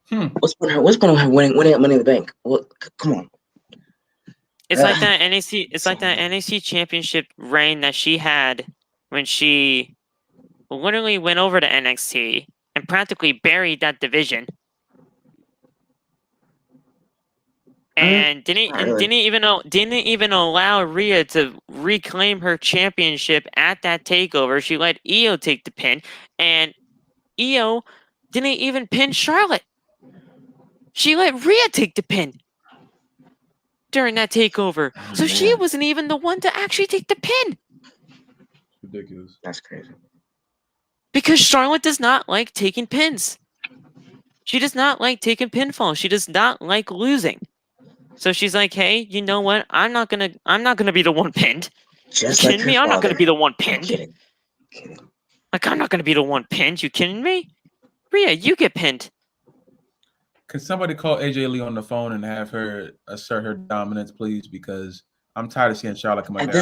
What's going on her winning at Money in the Bank? Well, come on. It's like that NXT. It's like that NXT championship reign that she had when she literally went over to NXT and practically buried that division, and didn't even allow Rhea to reclaim her championship at that takeover. She let Io take the pin, and Io didn't even pin Charlotte. She let Rhea take the pin during that takeover. So she wasn't even the one to actually take the pin. Ridiculous. That's crazy. Because Charlotte does not like taking pins. She does not like taking pinfalls. She does not like losing. So she's like, hey, you know what? I'm not gonna be the one pinned. Just You like kidding me? I'm not gonna be the one pinned. Kidding. Like, I'm not gonna be the one pinned. You kidding me? Rhea, you get pinned. Can somebody call AJ Lee on the phone and have her assert her dominance, please? Because I'm tired of seeing Charlotte come out At there.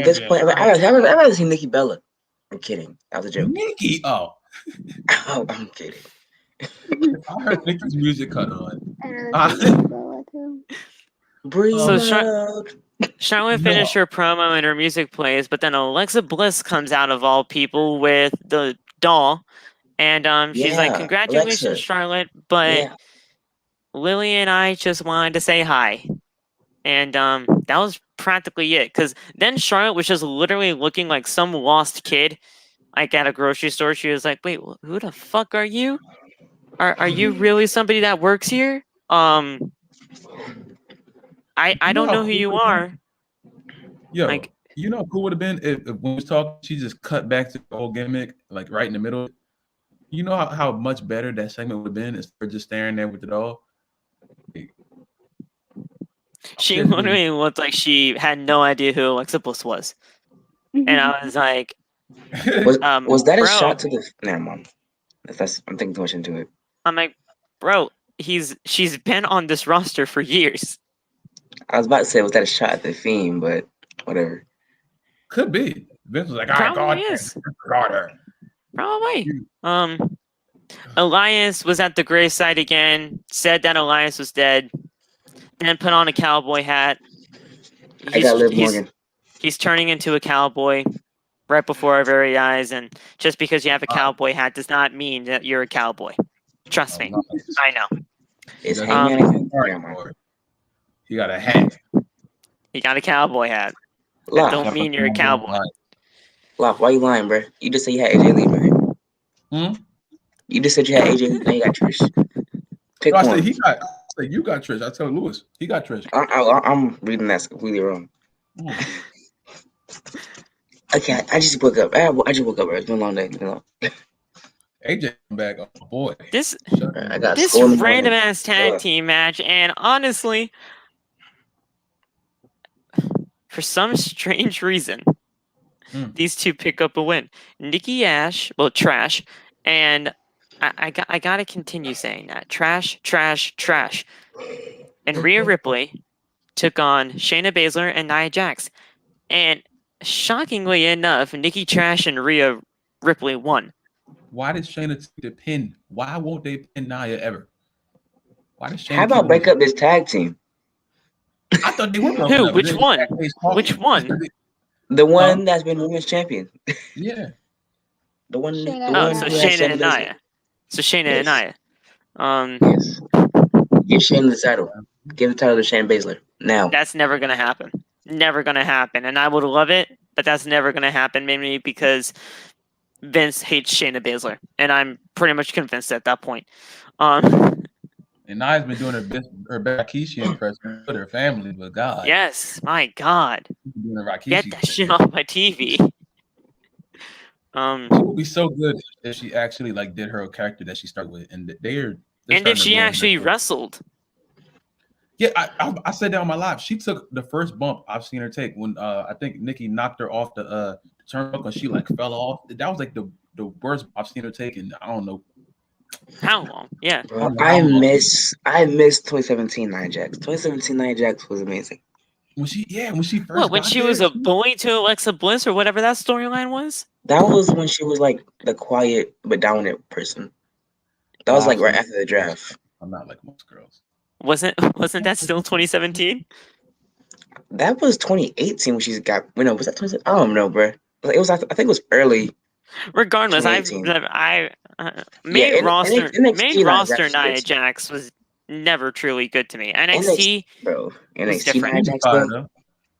this point, I'd rather see Nikki Bella. I'm kidding. That was a joke. Nikki, Oh, I'm kidding. I heard Nikki's music cut on. Breathe So out. Charlotte finished her promo and her music plays, but then Alexa Bliss comes out of all people with the doll, and she's like, "Congratulations, Alexa. Charlotte!" But Yeah. Lily and I just wanted to say hi, and that was practically it. Because then Charlotte was just literally looking like some lost kid, like at a grocery store. She was like, "Wait, who the fuck are you? Are you really somebody that works here?" I don't know who you are. Yo, Like, you know who would have been if when we was talking, she just cut back to the old gimmick, like right in the middle. You know how much better that segment would have been instead of just staring there with it all. she literally looked like she had no idea who Alexa Bliss was, and I was like, Was that a bro, shot to the? Never mind. I'm thinking too much into it. I'm like, bro, she's been on this roster for years. I was about to say, was that a shot at the Fiend? But whatever. Could be. Vince was like, "I got her." Probably. Elias was at the gravesite again. Said that Elias was dead. then put on a cowboy hat. I got Liv Morgan. He's turning into a cowboy right before our very eyes, and just because you have a cowboy hat does not mean that you're a cowboy. Trust me, I know. It's Hangman. He got a hat. You got a cowboy hat. That Locke. don't mean you're a cowboy. Locke, why you lying, bro? You just said you had AJ Lee, right? You just said you had AJ Lee, now you got Trish. Pick I one. said you got Trish. I tell Lewis he got Trish. I'm reading that completely wrong. Okay, I just woke up. I just woke up, bro. It's been a long day. AJ back. Oh boy. This I got random ass tag team match, and honestly, for some strange reason, these two pick up a win. Nikki Ash, well, trash, and I gotta continue saying that trash. And Rhea Ripley took on Shayna Baszler and Nia Jax, and shockingly enough, Nikki Trash and Rhea Ripley won. Why did Shayna take the pin? Why won't they pin Nia ever? Why does Shayna? How about break up this tag team? I thought they were. Who? Which one? Which one? The one that's been women's champion. Yeah. The one. Shayna so Shayna and Nia. So Shayna and Nia. Yes. Give Shayna the title. Give the title to Shayna Baszler now. That's never gonna happen. Never gonna happen. And I would love it, but that's never gonna happen. Mainly because Vince hates Shayna Baszler, and I'm pretty much convinced at that point. And Nia's been doing her Rikishi impression with her family, but God. Yes, my God. Get that shit off my TV. It would be so good if she actually did her character that she started with, and they're and if she actually wrestled. Yeah, I said that on my live. She took the first bump I've seen her take when I think Nikki knocked her off the turnbuckle and she fell off. That was the worst I've seen her take in I don't know how long. Yeah. Bro, I miss 2017 Nia Jax. 2017 Nia Jax was amazing. When she first when she was a bully to Alexa Bliss or whatever that storyline was? That was when she was the quiet but dominant person. That was right after the draft. I'm not like most girls. Wasn't that still 2017? That was 2018 when she's got. Was that 2017? I don't know, bro. It was. I think it was early. Regardless, main roster Nia Jax was never truly good to me. NXT, bro. NXT Nia Jax, bro.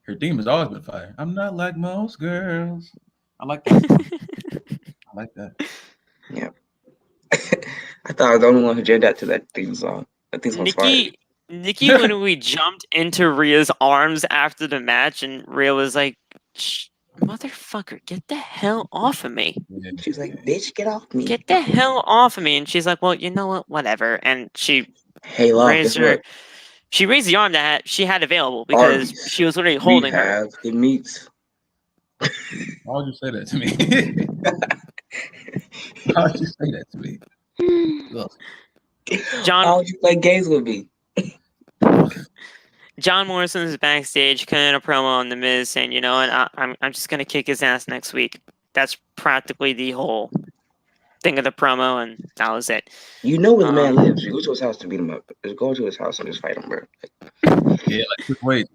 Her theme has always been fire. I'm not like most girls. I like that. I like that. Yeah. I thought I was the only one who jammed out to that theme song. Nikki literally jumped into Rhea's arms after the match, and Rhea was like, "Motherfucker, get the hell off of me!" She was like, "Bitch, get off me! Get the hell off of me!" And she's like, "Well, you know what? Whatever." And she raised the arm that she had available because she was literally holding her. It meets. Why would you say that to me? Why would you say that to me? Look. How would you play games with me? John Morrison is backstage cutting a promo on The Miz saying, "You know what? I'm just gonna kick his ass next week." That's practically the whole thing of the promo, and that was it. You know where the man lives. You go to his house to beat him up. Just go to his house and just fight him, bro. Yeah, quick wait.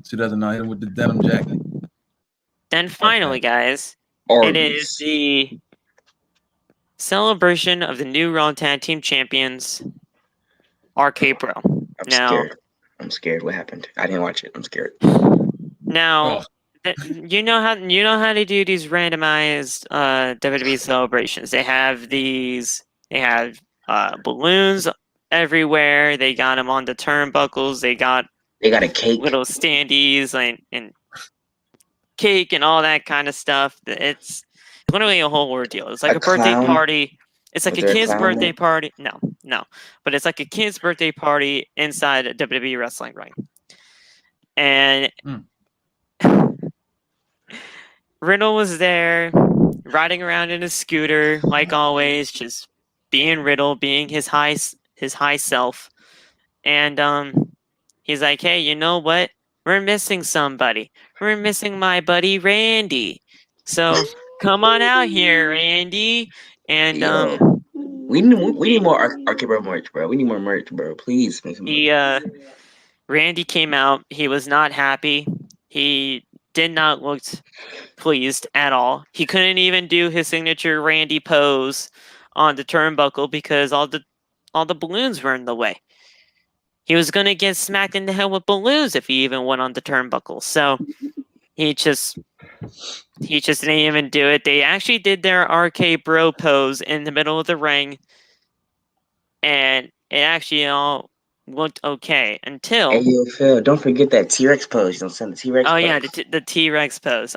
She doesn't know him with the denim jacket. Then finally, guys, it is the celebration of the new Raw Tag Team Champions, RKBro. I'm scared. What happened? I didn't watch it. I'm scared. Now, you know how they do these randomized WWE celebrations. They have balloons everywhere. They got them on the turnbuckles. They got a cake, little standees, and cake and all that kind of stuff. It's literally a whole ordeal. It's like a birthday party. It's like a kid's birthday party. No. But it's like a kid's birthday party inside a WWE wrestling ring. And Riddle was there, riding around in a scooter, like always, just being Riddle, being his high self. And he's like, "Hey, you know what? We're missing somebody. We're missing my buddy Randy. So come on out here, Randy." And we need more RKBro merch, bro. We need more merch, bro. Please make some. Randy came out. He was not happy. He did not look pleased at all. He couldn't even do his signature Randy pose on the turnbuckle because all the balloons were in the way. He was gonna get smacked in the head with balloons if he even went on the turnbuckle. So he just didn't even do it. They actually did their RKBro pose in the middle of the ring, and it actually all looked okay until. Hey, yo, Phil, don't forget that T-Rex pose. You don't send the T-Rex Oh pose. yeah, the T-Rex pose.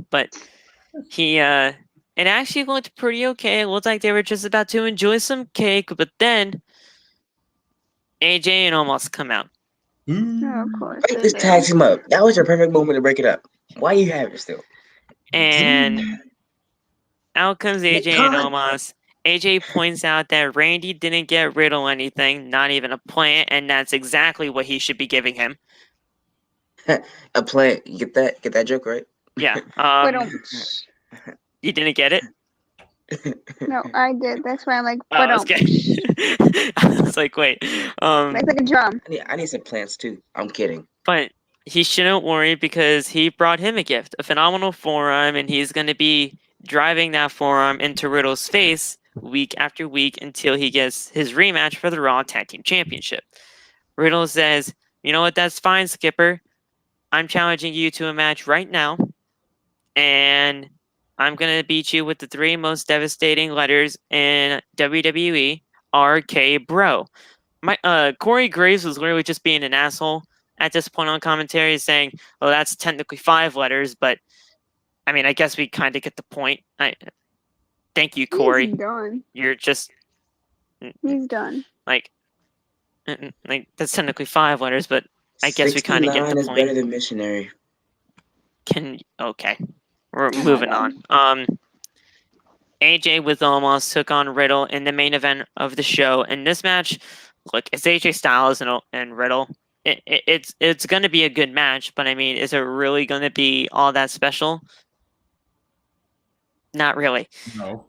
But he it actually looked pretty okay. It looked like they were just about to enjoy some cake, but then AJ and almost come out. Oh, of course. Break they this do. tag team up. That was your perfect moment to break it up. Why you have it still? And out comes AJ and God. Omos. AJ points out that Randy didn't get Riddle anything, not even a plant, and that's exactly what he should be giving him. A plant. You get that? Get that joke right? Yeah. But You didn't get it? no, I did. That's why I'm like, Oh, but okay. I was like, wait. It's like a drum. I need some plants too. I'm kidding. But he shouldn't worry because he brought him a gift, a phenomenal forearm, and he's going to be driving that forearm into Riddle's face week after week until he gets his rematch for the Raw Tag Team Championship. Riddle says, "You know what? That's fine, Skipper. I'm challenging you to a match right now, and I'm going to beat you with the 3 most devastating letters in WWE, RKBro." Corey Graves was literally just being an asshole at this point on commentary, saying, "Well, that's technically 5 letters, but I mean, I guess we kind of get the point." Thank you, Corey. He's done. You're just He's done. like that's technically 5 letters, but I guess we kind of get 69 the is point. better than missionary. Okay, we're moving on. AJ with Omos took on Riddle in the main event of the show, and this match, look, it's AJ Styles and Riddle. It's going to be a good match, but I mean, is it really going to be all that special? Not really. No.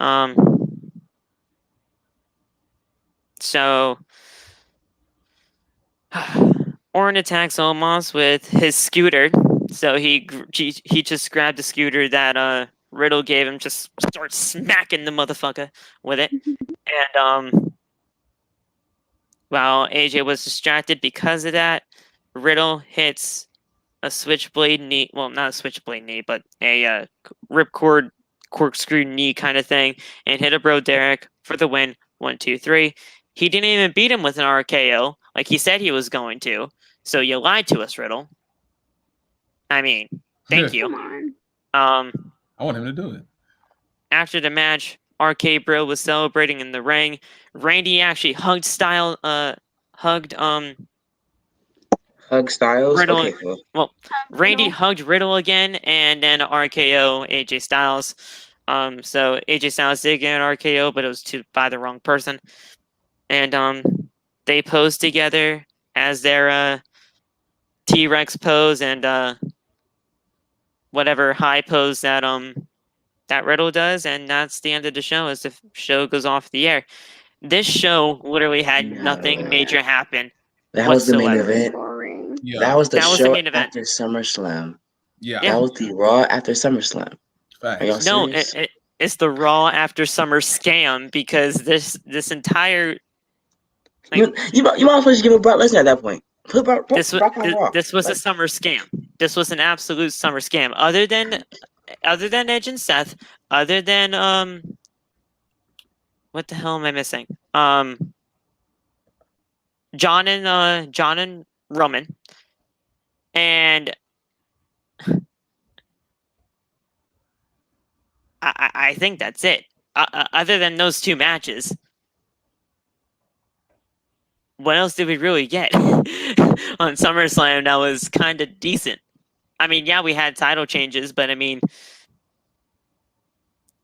So Orton attacks Omos with his scooter. So he just grabbed the scooter that Riddle gave him, just starts smacking the motherfucker with it. And while AJ was distracted because of that, Riddle hits a switchblade knee. Well, not a switchblade knee, but a ripcord corkscrew knee kind of thing, and hit a Bro Derek for the win. 1, 2, 3. He didn't even beat him with an RKO like he said he was going to. So you lied to us, Riddle. I mean, thank you. Come on. I want him to do it. After the match, RKBro was celebrating in the ring. Randy actually hugged Hug Styles. Riddle. Okay, Phil. Well, Randy hugged Riddle again, and then RKO AJ Styles. So AJ Styles did get an RKO, but it was by the wrong person. And they posed together as their T-Rex pose and whatever high pose that Riddle does, and that's the end of the show as the show goes off the air. This show literally had nothing major happen. That was the main whatsoever. event. Boring. Yeah. That was the That was the show main event. after SummerSlam. Yeah. That was the Raw after SummerSlam. Facts. Are y'all No, serious? it's the Raw after SummerScam because this entire you might as well just give it Brock Lesnar at that point. Put Brock this was on Raw. this was a SummerScam. This was an absolute SummerScam. Other than Edge and Seth, other than what the hell am I missing? John and Roman, and I think that's it. Other than those 2 matches, what else did we really get on SummerSlam that was kind of decent? I mean, yeah, we had title changes, but I mean,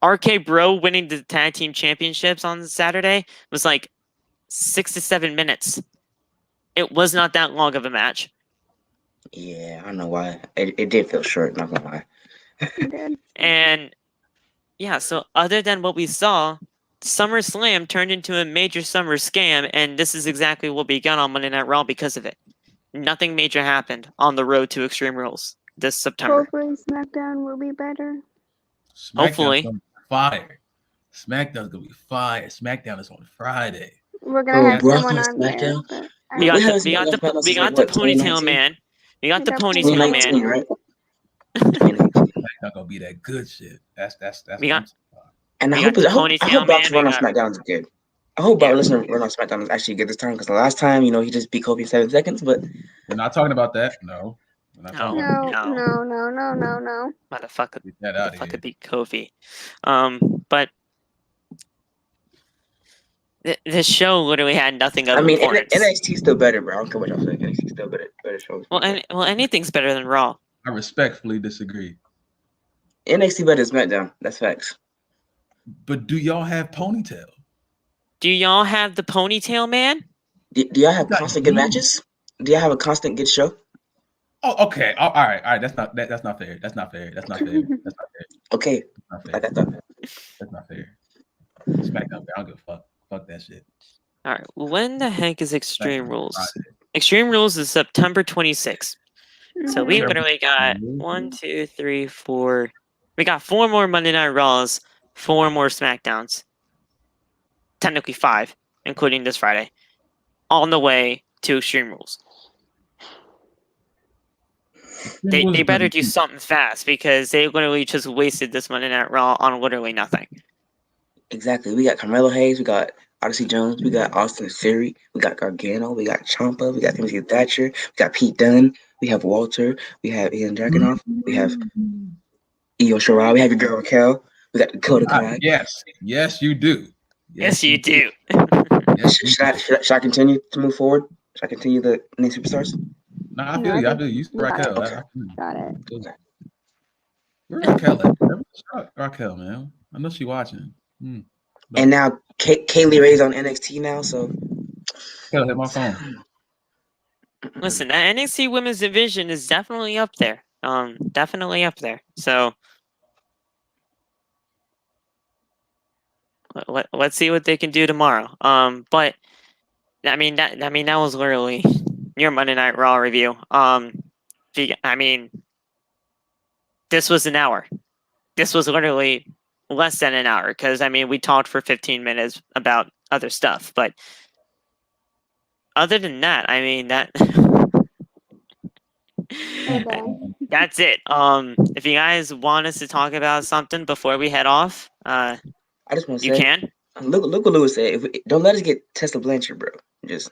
RK-Bro winning the tag team championships on Saturday was like 6 to 7 minutes. It was not that long of a match. Yeah, I don't know why. It did feel short, not gonna lie. It did. And yeah, so other than what we saw, SummerSlam turned into a major SummerScam, and this is exactly what we got on Monday Night Raw because of it. nothing major happened on the road to Extreme Rules this September. Hopefully SmackDown will be better. SmackDown's Hopefully. gonna be fire. SmackDown's gonna be fire. SmackDown is on Friday. We're gonna Bro, have Brock someone on on there. SmackDown. But We got haven't the seen we got Logan the Paul we since, got like, the what, ponytail 2019? man. We got the We got ponytail 2019, man. right? 2019. SmackDown gonna be that good shit. That's We got And I We hope, got the I hope ponytail Brock's man, we run on got- SmackDown is good. I hope Brock Yeah. Lesnar run on SmackDown is actually good this time, because the last time, he just beat Kobe in 7 seconds. But we're not talking about that. No. We're not talking about no. Motherfucker, Get that out of motherfucker here. beat Kofi. But this show literally had nothing of I mean, importance. NXT still better, bro. I don't care what y'all say. NXT still better shows. Well, anything's better than Raw. I respectfully disagree. NXT better than SmackDown. That's facts. But do y'all have ponytail? Do y'all have the ponytail man? Do y'all have Got constant good you. matches? Do y'all have a constant good show? Oh, okay. All right. That's not fair. That's not fair. That's not fair. Okay, That's not fair. like I thought. That's not fair. SmackDown, I don't give a fuck. Fuck that shit. All right. When the heck is Extreme SmackDown Rules? Friday. Extreme Rules is September 26th. So we Mhm. literally got 1, 2, 3, 4. We got 4 more Monday Night Raws, 4 more SmackDowns. Technically 5, including this Friday. On the way to Extreme Rules. They better do something fast because they literally just wasted this Monday Night Raw on literally nothing. Exactly. We got Carmelo Hayes. We got Odyssey Jones. We got Austin Theory. We got Gargano. We got Ciampa. We got Timothy Thatcher. We got Pete Dunne. We have Walter. We have Ian Dragunov. We have Io Shirai. We have your girl Raquel. We got Dakota Kai. Yes, you do. Yes, you do. Yes, Should I continue to move forward? Should I continue the next superstars? No, I feel you. I feel you. You Raquel. Okay. Got it. Where Raquel at? Shout out Raquel, man. I know she watching. And now Kaylee Ray's on NXT now, so Raquel hit my phone. Listen, that NXT Women's Division is definitely up there. Definitely up there. So let's see what they can do tomorrow. But I mean that was literally your Monday Night Raw review. This was an hour. This was literally less than an hour because we talked for 15 minutes about other stuff. But other than that, that's it. If you guys want us to talk about something before we head off, I just want to you say, can. Look what Lewis said. Don't let us get Tessa Blanchard, bro. Just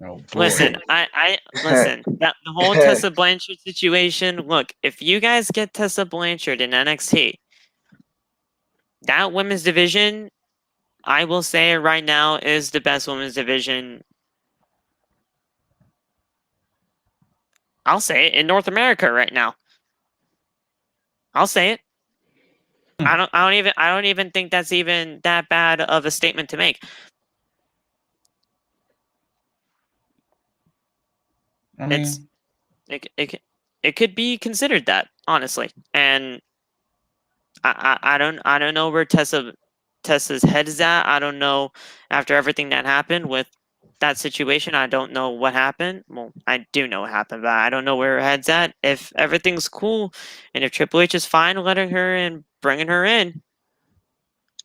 Oh, boy. Listen, I listen. That the whole Tessa Blanchard situation. Look, if you guys get Tessa Blanchard in NXT, that women's division, I will say it right now, is the best women's division. I'll say it in North America right now. I'll say it. I don't even think that's even that bad of a statement to make. It could be considered that, honestly. And I don't know where Tessa's head is at. I don't know, after everything that happened with that situation, I don't know what happened. Well, I do know what happened, but I don't know where her head's at. If everything's cool and if Triple H is fine letting her and bringing her in,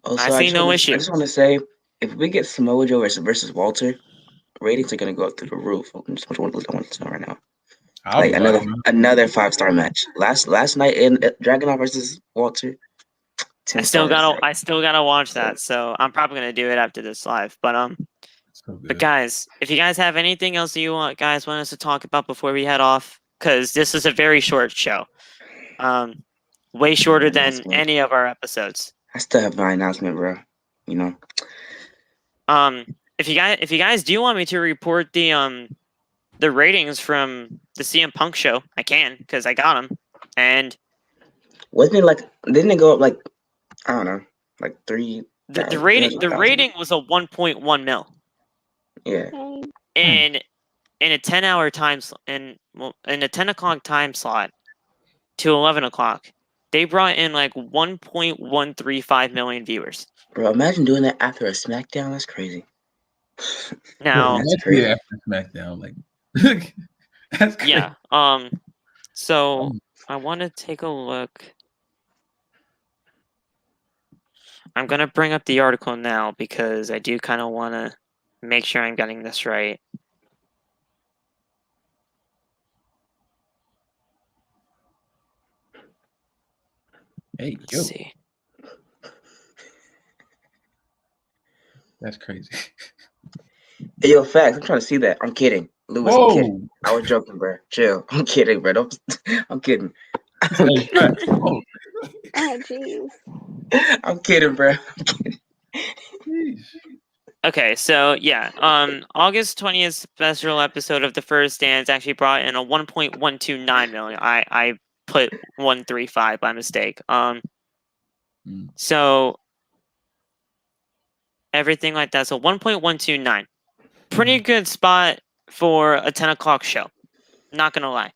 also, I see no issue. I just want to say, if we get Samoa Joe versus Walter, ratings are gonna go up through the roof. I just want to know right now. Like another 5-star match. Last night in Dragunov versus Walter. I still gotta watch that, so I'm probably gonna do it after this live. But guys, if you guys have anything else that you want us to talk about before we head off, because this is a very short show, way shorter than any of our episodes. I still have my announcement, bro. If you guys do want me to report the ratings from the CM Punk show, I can, because I got them. And wasn't it didn't it go up I don't know, 3? The rating was a 1.1 mil. Yeah. And in a 10-hour time in a 10 o'clock time slot to 11 o'clock, they brought in 1.135 million viewers. Bro, imagine doing that after a SmackDown. That's crazy. Now, that's crazy. After SmackDown, That's crazy. Yeah. So I want to take a look. I'm gonna bring up the article now because I do kind of want to make sure I'm getting this right. Hey, Let's yo, see. that's crazy. Hey, yo, facts. I'm trying to see that. I'm kidding. Lewis, I'm kidding. Whoa. I was joking, bro. Chill. I'm kidding, bro. I'm kidding. Hey, facts. Whoa. Oh, jeez. I'm kidding, bro. Jeez. Okay, so yeah, August 20th special episode of The First Dance actually brought in a 1.129 million. I put 135 by mistake. So everything like that. So 1.129. Pretty good spot for a 10 o'clock show. Not gonna lie.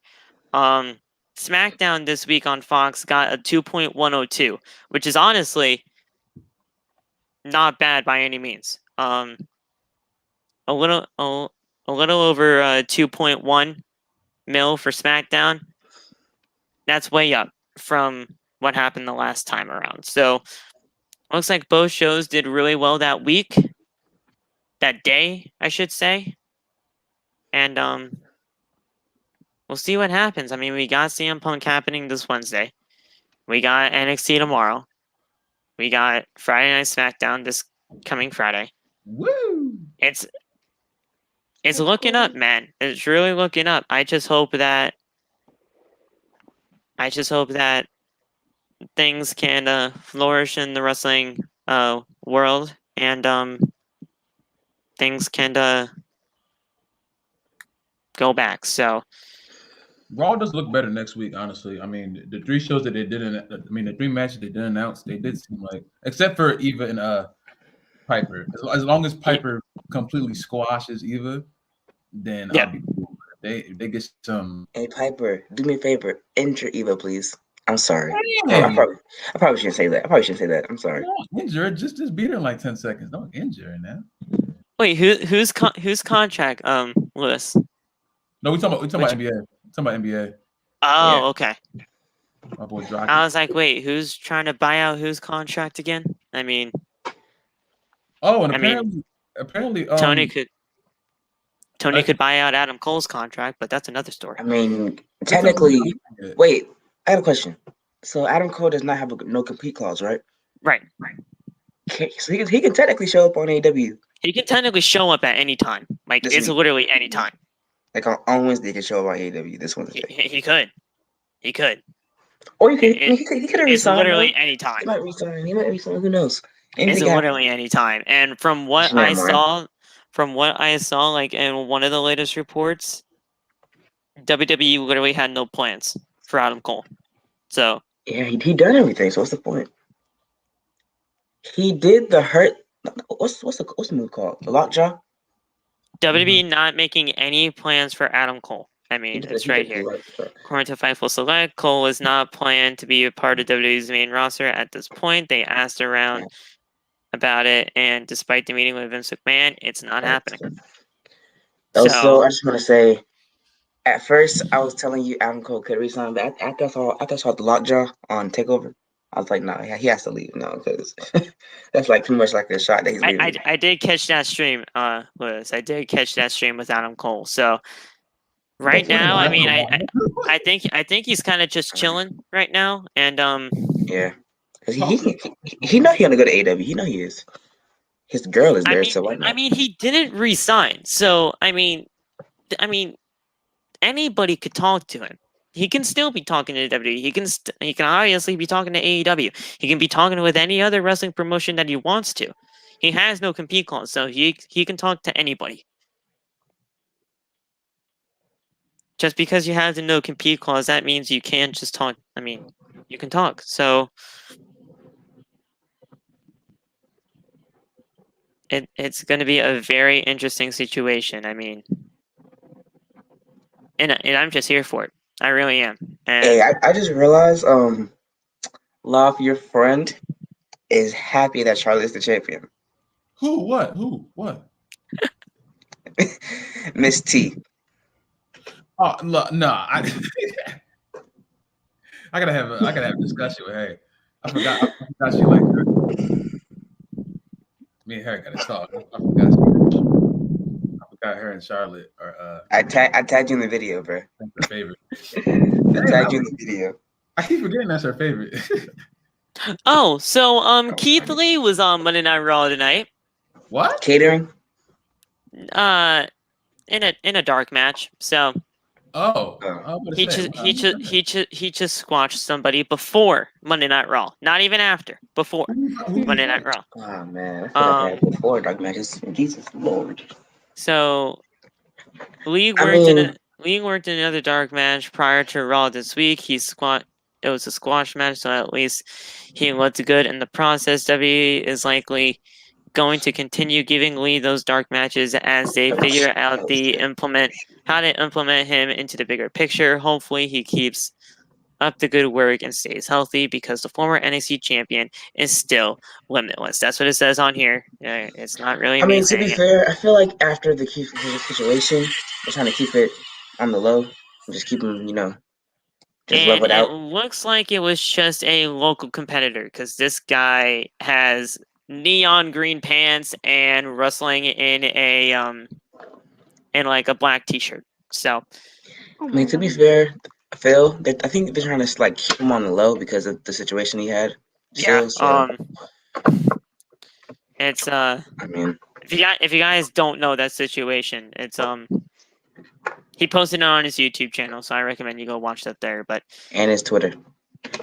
SmackDown this week on Fox got a 2.102, which is honestly not bad by any means. A little over 2.1 mil for SmackDown. That's way up from what happened the last time around. So looks like both shows did really well that week, that day, I should say. And we'll see what happens. I mean, we got CM Punk happening this Wednesday. We got NXT tomorrow. We got Friday Night SmackDown this coming Friday. Woo. It's looking up, man. It's really looking up. I just hope that things can flourish in the wrestling world, and things can go back. So Raw does look better next week, honestly. I mean, the three shows that they didn't, the three matches they didn't announce, they did seem like, except for Eva and Piper. As long as Piper completely squashes Eva, then Yeah. I'll be cool. If they get some. Hey, Piper, do me a favor. Enter Eva, please. I'm sorry. Damn. I probably shouldn't say that. I'm sorry. Don't injure her. Just beat her in like 10 seconds. Don't injure her now. wait, whose contract? Lewis. No, we talking about NBA. Talking about NBA. Oh, Yeah. okay. My boy Drock. I was like, wait, who's trying to buy out whose contract again? I mean, Oh, and I mean, apparently, Tony could buy out Adam Cole's contract, but that's another story. I mean, technically, wait, I have a question. So Adam Cole does not have a no compete clause, right? Right. Okay, so he can technically show up on AEW. He can technically show up at any time. Like, This it's week. literally any time. Like on Wednesday, he can show up on AEW this Wednesday. He could. He could. Or he could have It's resigned. literally any He time. might resign. He might resign. Who knows? It's Anything happens. literally any time. And from what I saw, like in one of the latest reports, WWE literally had no plans for Adam Cole. So Yeah, he done everything. So what's the point? He did the hurt. What's the move called? The lockjaw. WWE not making any plans for Adam Cole. I mean, it's right here. According to Fightful Select, Cole is not planned to be a part of WWE's main roster at this point. They asked around about it, and despite the meeting with Vince McMahon, it's not happening. So I just want to say, at first I was telling you Adam Cole could resign, but after I saw the lockjaw on Takeover, I was like, no, he has to leave now because that's like too much like a shot that he's leaving. I did catch that stream, Liz. I did catch that stream with Adam Cole. So right now, I mean, I think he's kind of just chilling right now, and yeah, because he know he gonna go to AEW. He know he is. His girl is there, so why not? I mean, he didn't resign, so I mean, anybody could talk to him. He can still be talking to WWE. He can obviously be talking to AEW. He can be talking with any other wrestling promotion that he wants to. He has no compete clause, so he can talk to anybody. Just because you have the no compete clause, that means you can't just talk. I mean, you can talk. So it's going to be a very interesting situation. I mean, and I'm just here for it. I really am. And hey, I just realized, Love, your friend, is happy that Charlotte's the champion. Who? What? Who? What? Miss T. Oh no, I gotta have a discussion with her. I forgot she liked her. Me and her gotta talk. I forgot her and Charlotte are I tagged you in the video, bro. her favorite. I tagged you in the video. I keep forgetting that's her favorite. Oh, so Keith Lee was on Monday Night Raw tonight. What? Catering? In a dark match. So he just squashed somebody before Monday Night Raw, not even after. Before Monday Night Raw. Oh man, I feel like I had before dark matches. Jesus Lord. So Lee worked in another dark match prior to Raw this week. It was a squash match, so at least he looked good in the process. WWE is likely going to continue giving Lee those dark matches as they figure out how to implement him into the bigger picture. Hopefully he keeps up the good work and stays healthy, because the former NXT champion is still limitless. That's what it says on here. It's not really me to be saying fair, I feel like after the Keith Lee situation, they're trying to keep it on the low. Just keep him, just level it out. It looks like it was just a local competitor, because this guy has neon green pants and wrestling in a a black t-shirt. So To be fair, Phil, I think they're trying to keep him on the low because of the situation he had. yeah, it's if you guys don't know that situation, it's he posted it on his YouTube channel, so I recommend you go watch that there. But and his Twitter.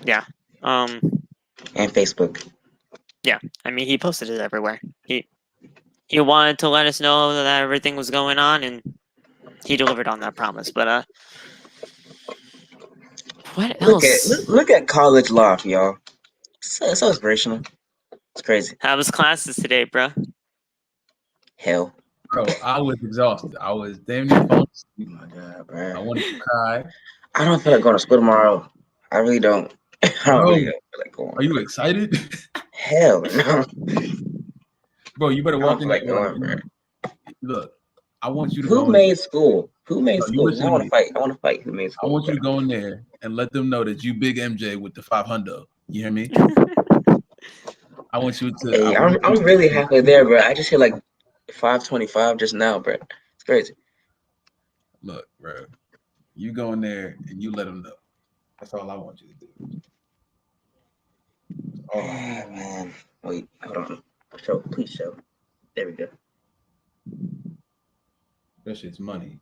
Yeah. And Facebook. Yeah, I mean, he posted it everywhere. He wanted to let us know that everything was going on, and he delivered on that promise. But what else? Look at college life, y'all. So inspirational. It's crazy. How was classes today, bro? Hell. Bro, I was exhausted. I was damn near falling asleep. Oh my God, bro. I wanted to cry. I don't feel like going to school tomorrow. I really don't. I don't really feel like going. Are you excited? Hell no. Bro, you better walk in like going, bro. Look, I want you to Who made school? Who made school? I want to fight. I want to fight. Who made school? I want you to go in there and let them know that you big MJ with the 500. You hear me? I want you to. Hey, I'm really halfway there, bro. I just hit like 525 just now, bro. It's crazy. Look, bro, you go in there and you let them know. That's all I want you to do. Oh man, wait, hold on. Please show. There we go. That shit's money.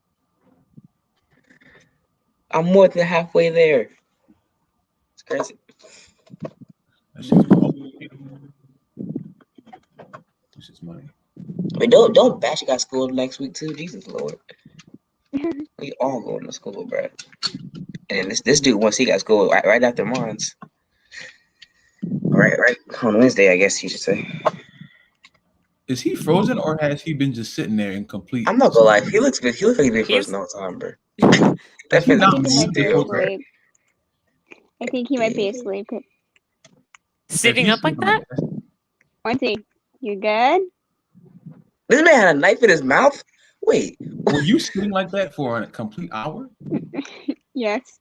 I'm more than halfway there. It's crazy. That shit's money. Wait, don't bash. You got school next week too. Jesus Lord. We all going to school, bro. And this dude, once he got school right after mine's. Right on Wednesday, I guess you should say. Is he frozen or has he been just sitting there in complete? I'm not gonna lie. He looks good. He looks like he's been frozen all the time, bro. I think he might be asleep. Sitting up like that? Monty, you good? This man had a knife in his mouth? Wait. Were you sitting like that for a complete hour? Yes.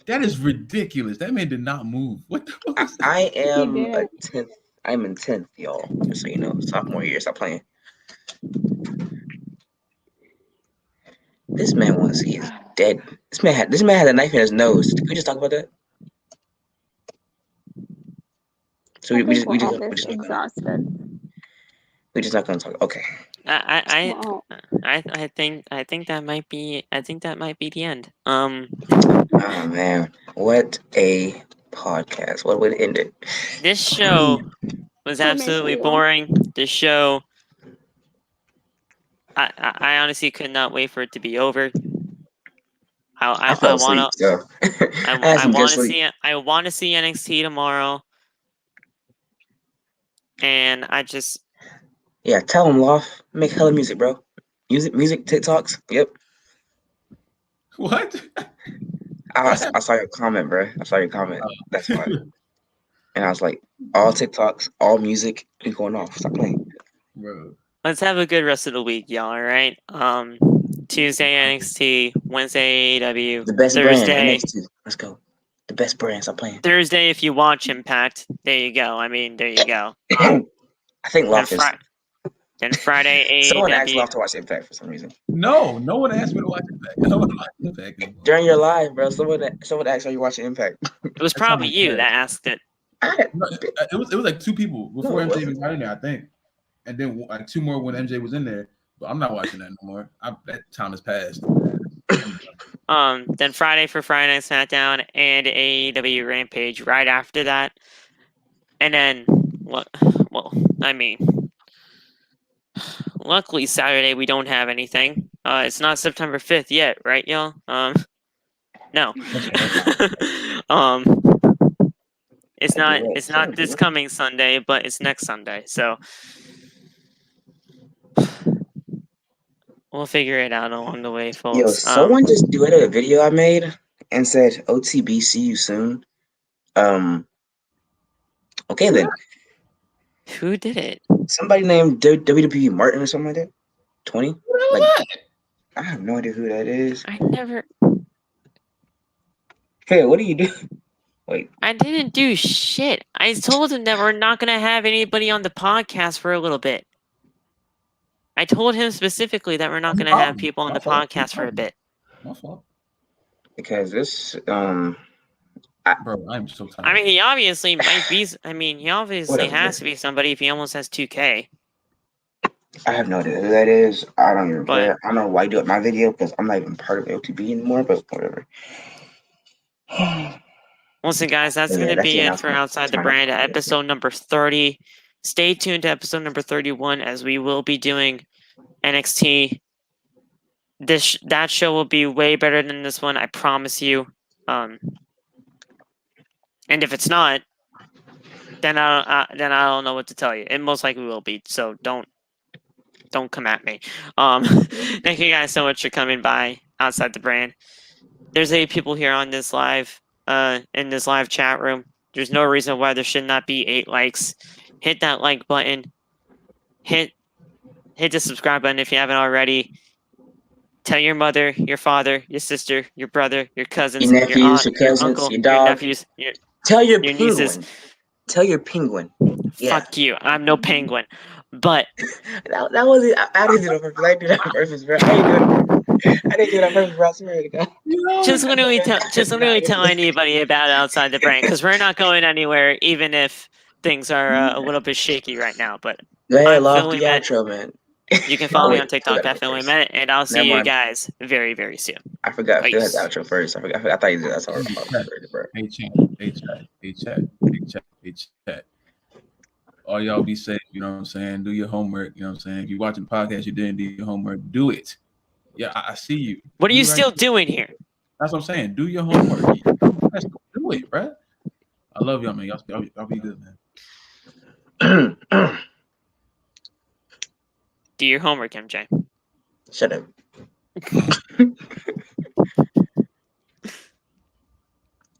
That is ridiculous. That man did not move. What the fuck is that? I am a 10th. I'm in 10th, y'all. Just so you know. Sophomore year. Stop playing. This man wants to see his dead. This man had a knife in his nose. Did we just talk about that? So we just exhausted. We're just not gonna talk. Okay. I think that might be the end. Oh man, what a podcast! What would end it? This show was absolutely boring. This show, I honestly could not wait for it to be over. I want to see NXT tomorrow, and I just. Yeah, tell him, Loft. Make hella music, bro. Music, TikToks. Yep. What? I saw your comment, bro. I saw your comment. That's fine. And I was like, all TikToks, all music, and going off. Stop playing. Bro. Let's have a good rest of the week, y'all. All right. Tuesday NXT, Wednesday AEW, The best Thursday. brand, NXT. Let's go. The best brand. Stop playing. Thursday, if you watch Impact, there you go. I mean, there you go. I think Then, Loftus. then Friday Someone asked AEW. Loft to watch Impact for some reason. No one asked me to watch Impact. No one watched Impact anymore. During your live, bro, someone asked, "Are you watching Impact?" It was probably you that asked it. No, it was like 2 people before No, it MJ even got in there, I think, and then like 2 more when MJ was in there. But I'm not watching that no more. That time has passed. Then Friday for Friday Night SmackDown and AEW Rampage right after that, and then what? Well, I mean, luckily Saturday we don't have anything. It's not September 5th yet, right, y'all? No. It's not this coming Sunday, but it's next Sunday. So we'll figure it out along the way, folks. Yo, someone just duetted a video I made and said, "OTB, see you soon." Okay then. Who did it? Somebody named WWE Martin or something like that. 20. Like, I have no idea who that is. I never. Hey, what do you do? Wait. I didn't do shit. I told him that we're not gonna have anybody on the podcast for a little bit. I told him specifically that we're not gonna have people on the podcast for a bit. My fault. Because this, Bro, I'm so tired. I mean, he obviously might be. I mean, he obviously Whatever. has to be somebody if he almost has 2K. I have no idea who that is. I don't even But- care. I don't know why you do it my video because I'm not even part of OTB anymore, but whatever. Listen, guys, that's Yeah, going to that's be the it for announcement. Outside the Fine. Brand, episode number 30. Stay tuned to episode number 31 as we will be doing NXT. That show will be way better than this one, I promise you. And if it's not, then I don't know what to tell you. It most likely will be. So don't come at me. Thank you guys so much for coming by Outside the Brand. There's 8 people here on this live, in this live chat room. There's no reason why there should not be 8 likes. Hit that like button. Hit the subscribe button if you haven't already. Tell your mother, your father, your sister, your brother, your cousins, Your nephews, your aunt, your cousins, your uncle, your dog. your nephews, Tell your your penguin. nieces. Tell your penguin. Yeah. Fuck you. I'm no penguin. But That wasn't. I didn't do it on purpose. I didn't do that on purpose, bro. I didn't do it on purpose, bro. I swear to God. just literally tell anybody about Outside the Brain because we're not going anywhere, even if things are a little bit shaky right now. But Go ahead, I'm Loft, Philly the Met. outro, man. You can follow me Wait, on TikTok Phil at had to go Philly first. Met, and I'll see Never you mind. guys very, very soon. I forgot Phil had Peace. the outro first. I thought you did. That's all. Bro. Hey chat. All y'all be safe, you know what I'm saying? Do your homework, you know what I'm saying? If you're watching the podcast, you didn't do your homework, do it. Yeah, I see you. What are you right still there. doing here? That's what I'm saying. Do your homework. Do it, bro. I love y'all, man. Y'all be good, man. Do your homework, MJ. Shut up.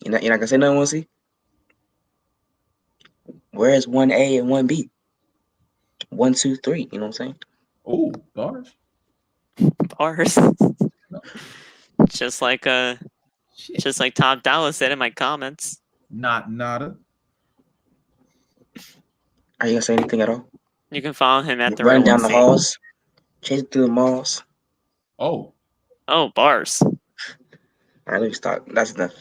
You're not gonna say nothing, Wilsey? Where's 1A and 1B? 1, 2, 3. You know what I'm saying? Oh, bars. Bars. just like Top Dollar said in my comments. Nada. Are you gonna say anything at all? You can follow him at the Run Real down the One halls, chase through the malls. Oh, Oh, bars. All right, let me stop. That's enough.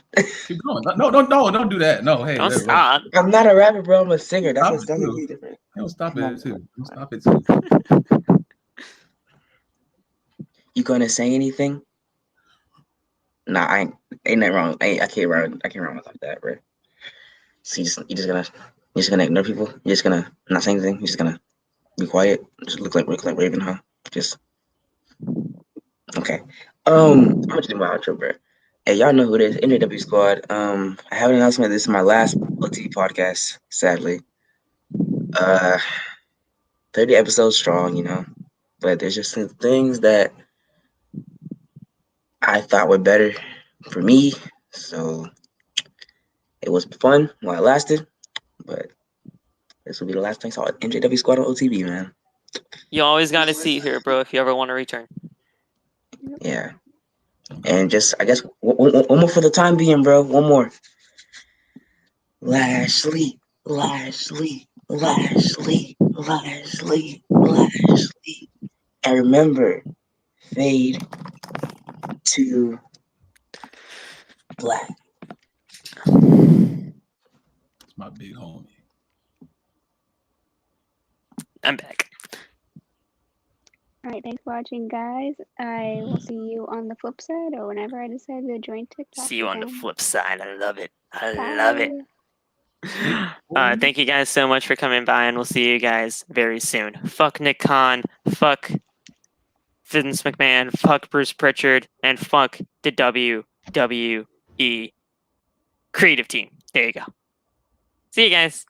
keep going. No, don't do that. No, hey, Don't wait. stop. I'm not a rapper, bro. I'm a singer. Stop That's it, completely too. different. Don't stop Come on, it too. bro. Don't stop it too. You gonna say anything? Nah, ain't nothing wrong. I can't run with like that, bro. So you're just gonna ignore people. You're just gonna not say anything. You're just gonna be quiet. Just look like Raven, huh? Just okay. I'm gonna do my outro, bro. Hey, y'all know who it is. NJW Squad. I have an announcement. This is my last OT podcast, sadly. 30 episodes strong, you know. But there's just some things that I thought were better for me. So it was fun while it lasted. But this will be the last time I saw NJW Squad on OTV, man. You always got a seat here, bro, if you ever want to return. Yeah. And just, I guess, one more for the time being, bro. One more. Lashley. And remember, fade to black. It's my big homie. I'm back. All right, thanks for watching, guys. I will see you on the flip side or whenever I decide to join TikTok. See you on the again. flip side. I love it. I love it. Bye. Thank you guys so much for coming by, and we'll see you guys very soon. Fuck Nick Khan. Fuck Vince McMahon. Fuck Bruce Pritchard. And fuck the WWE creative team. There you go. See you guys.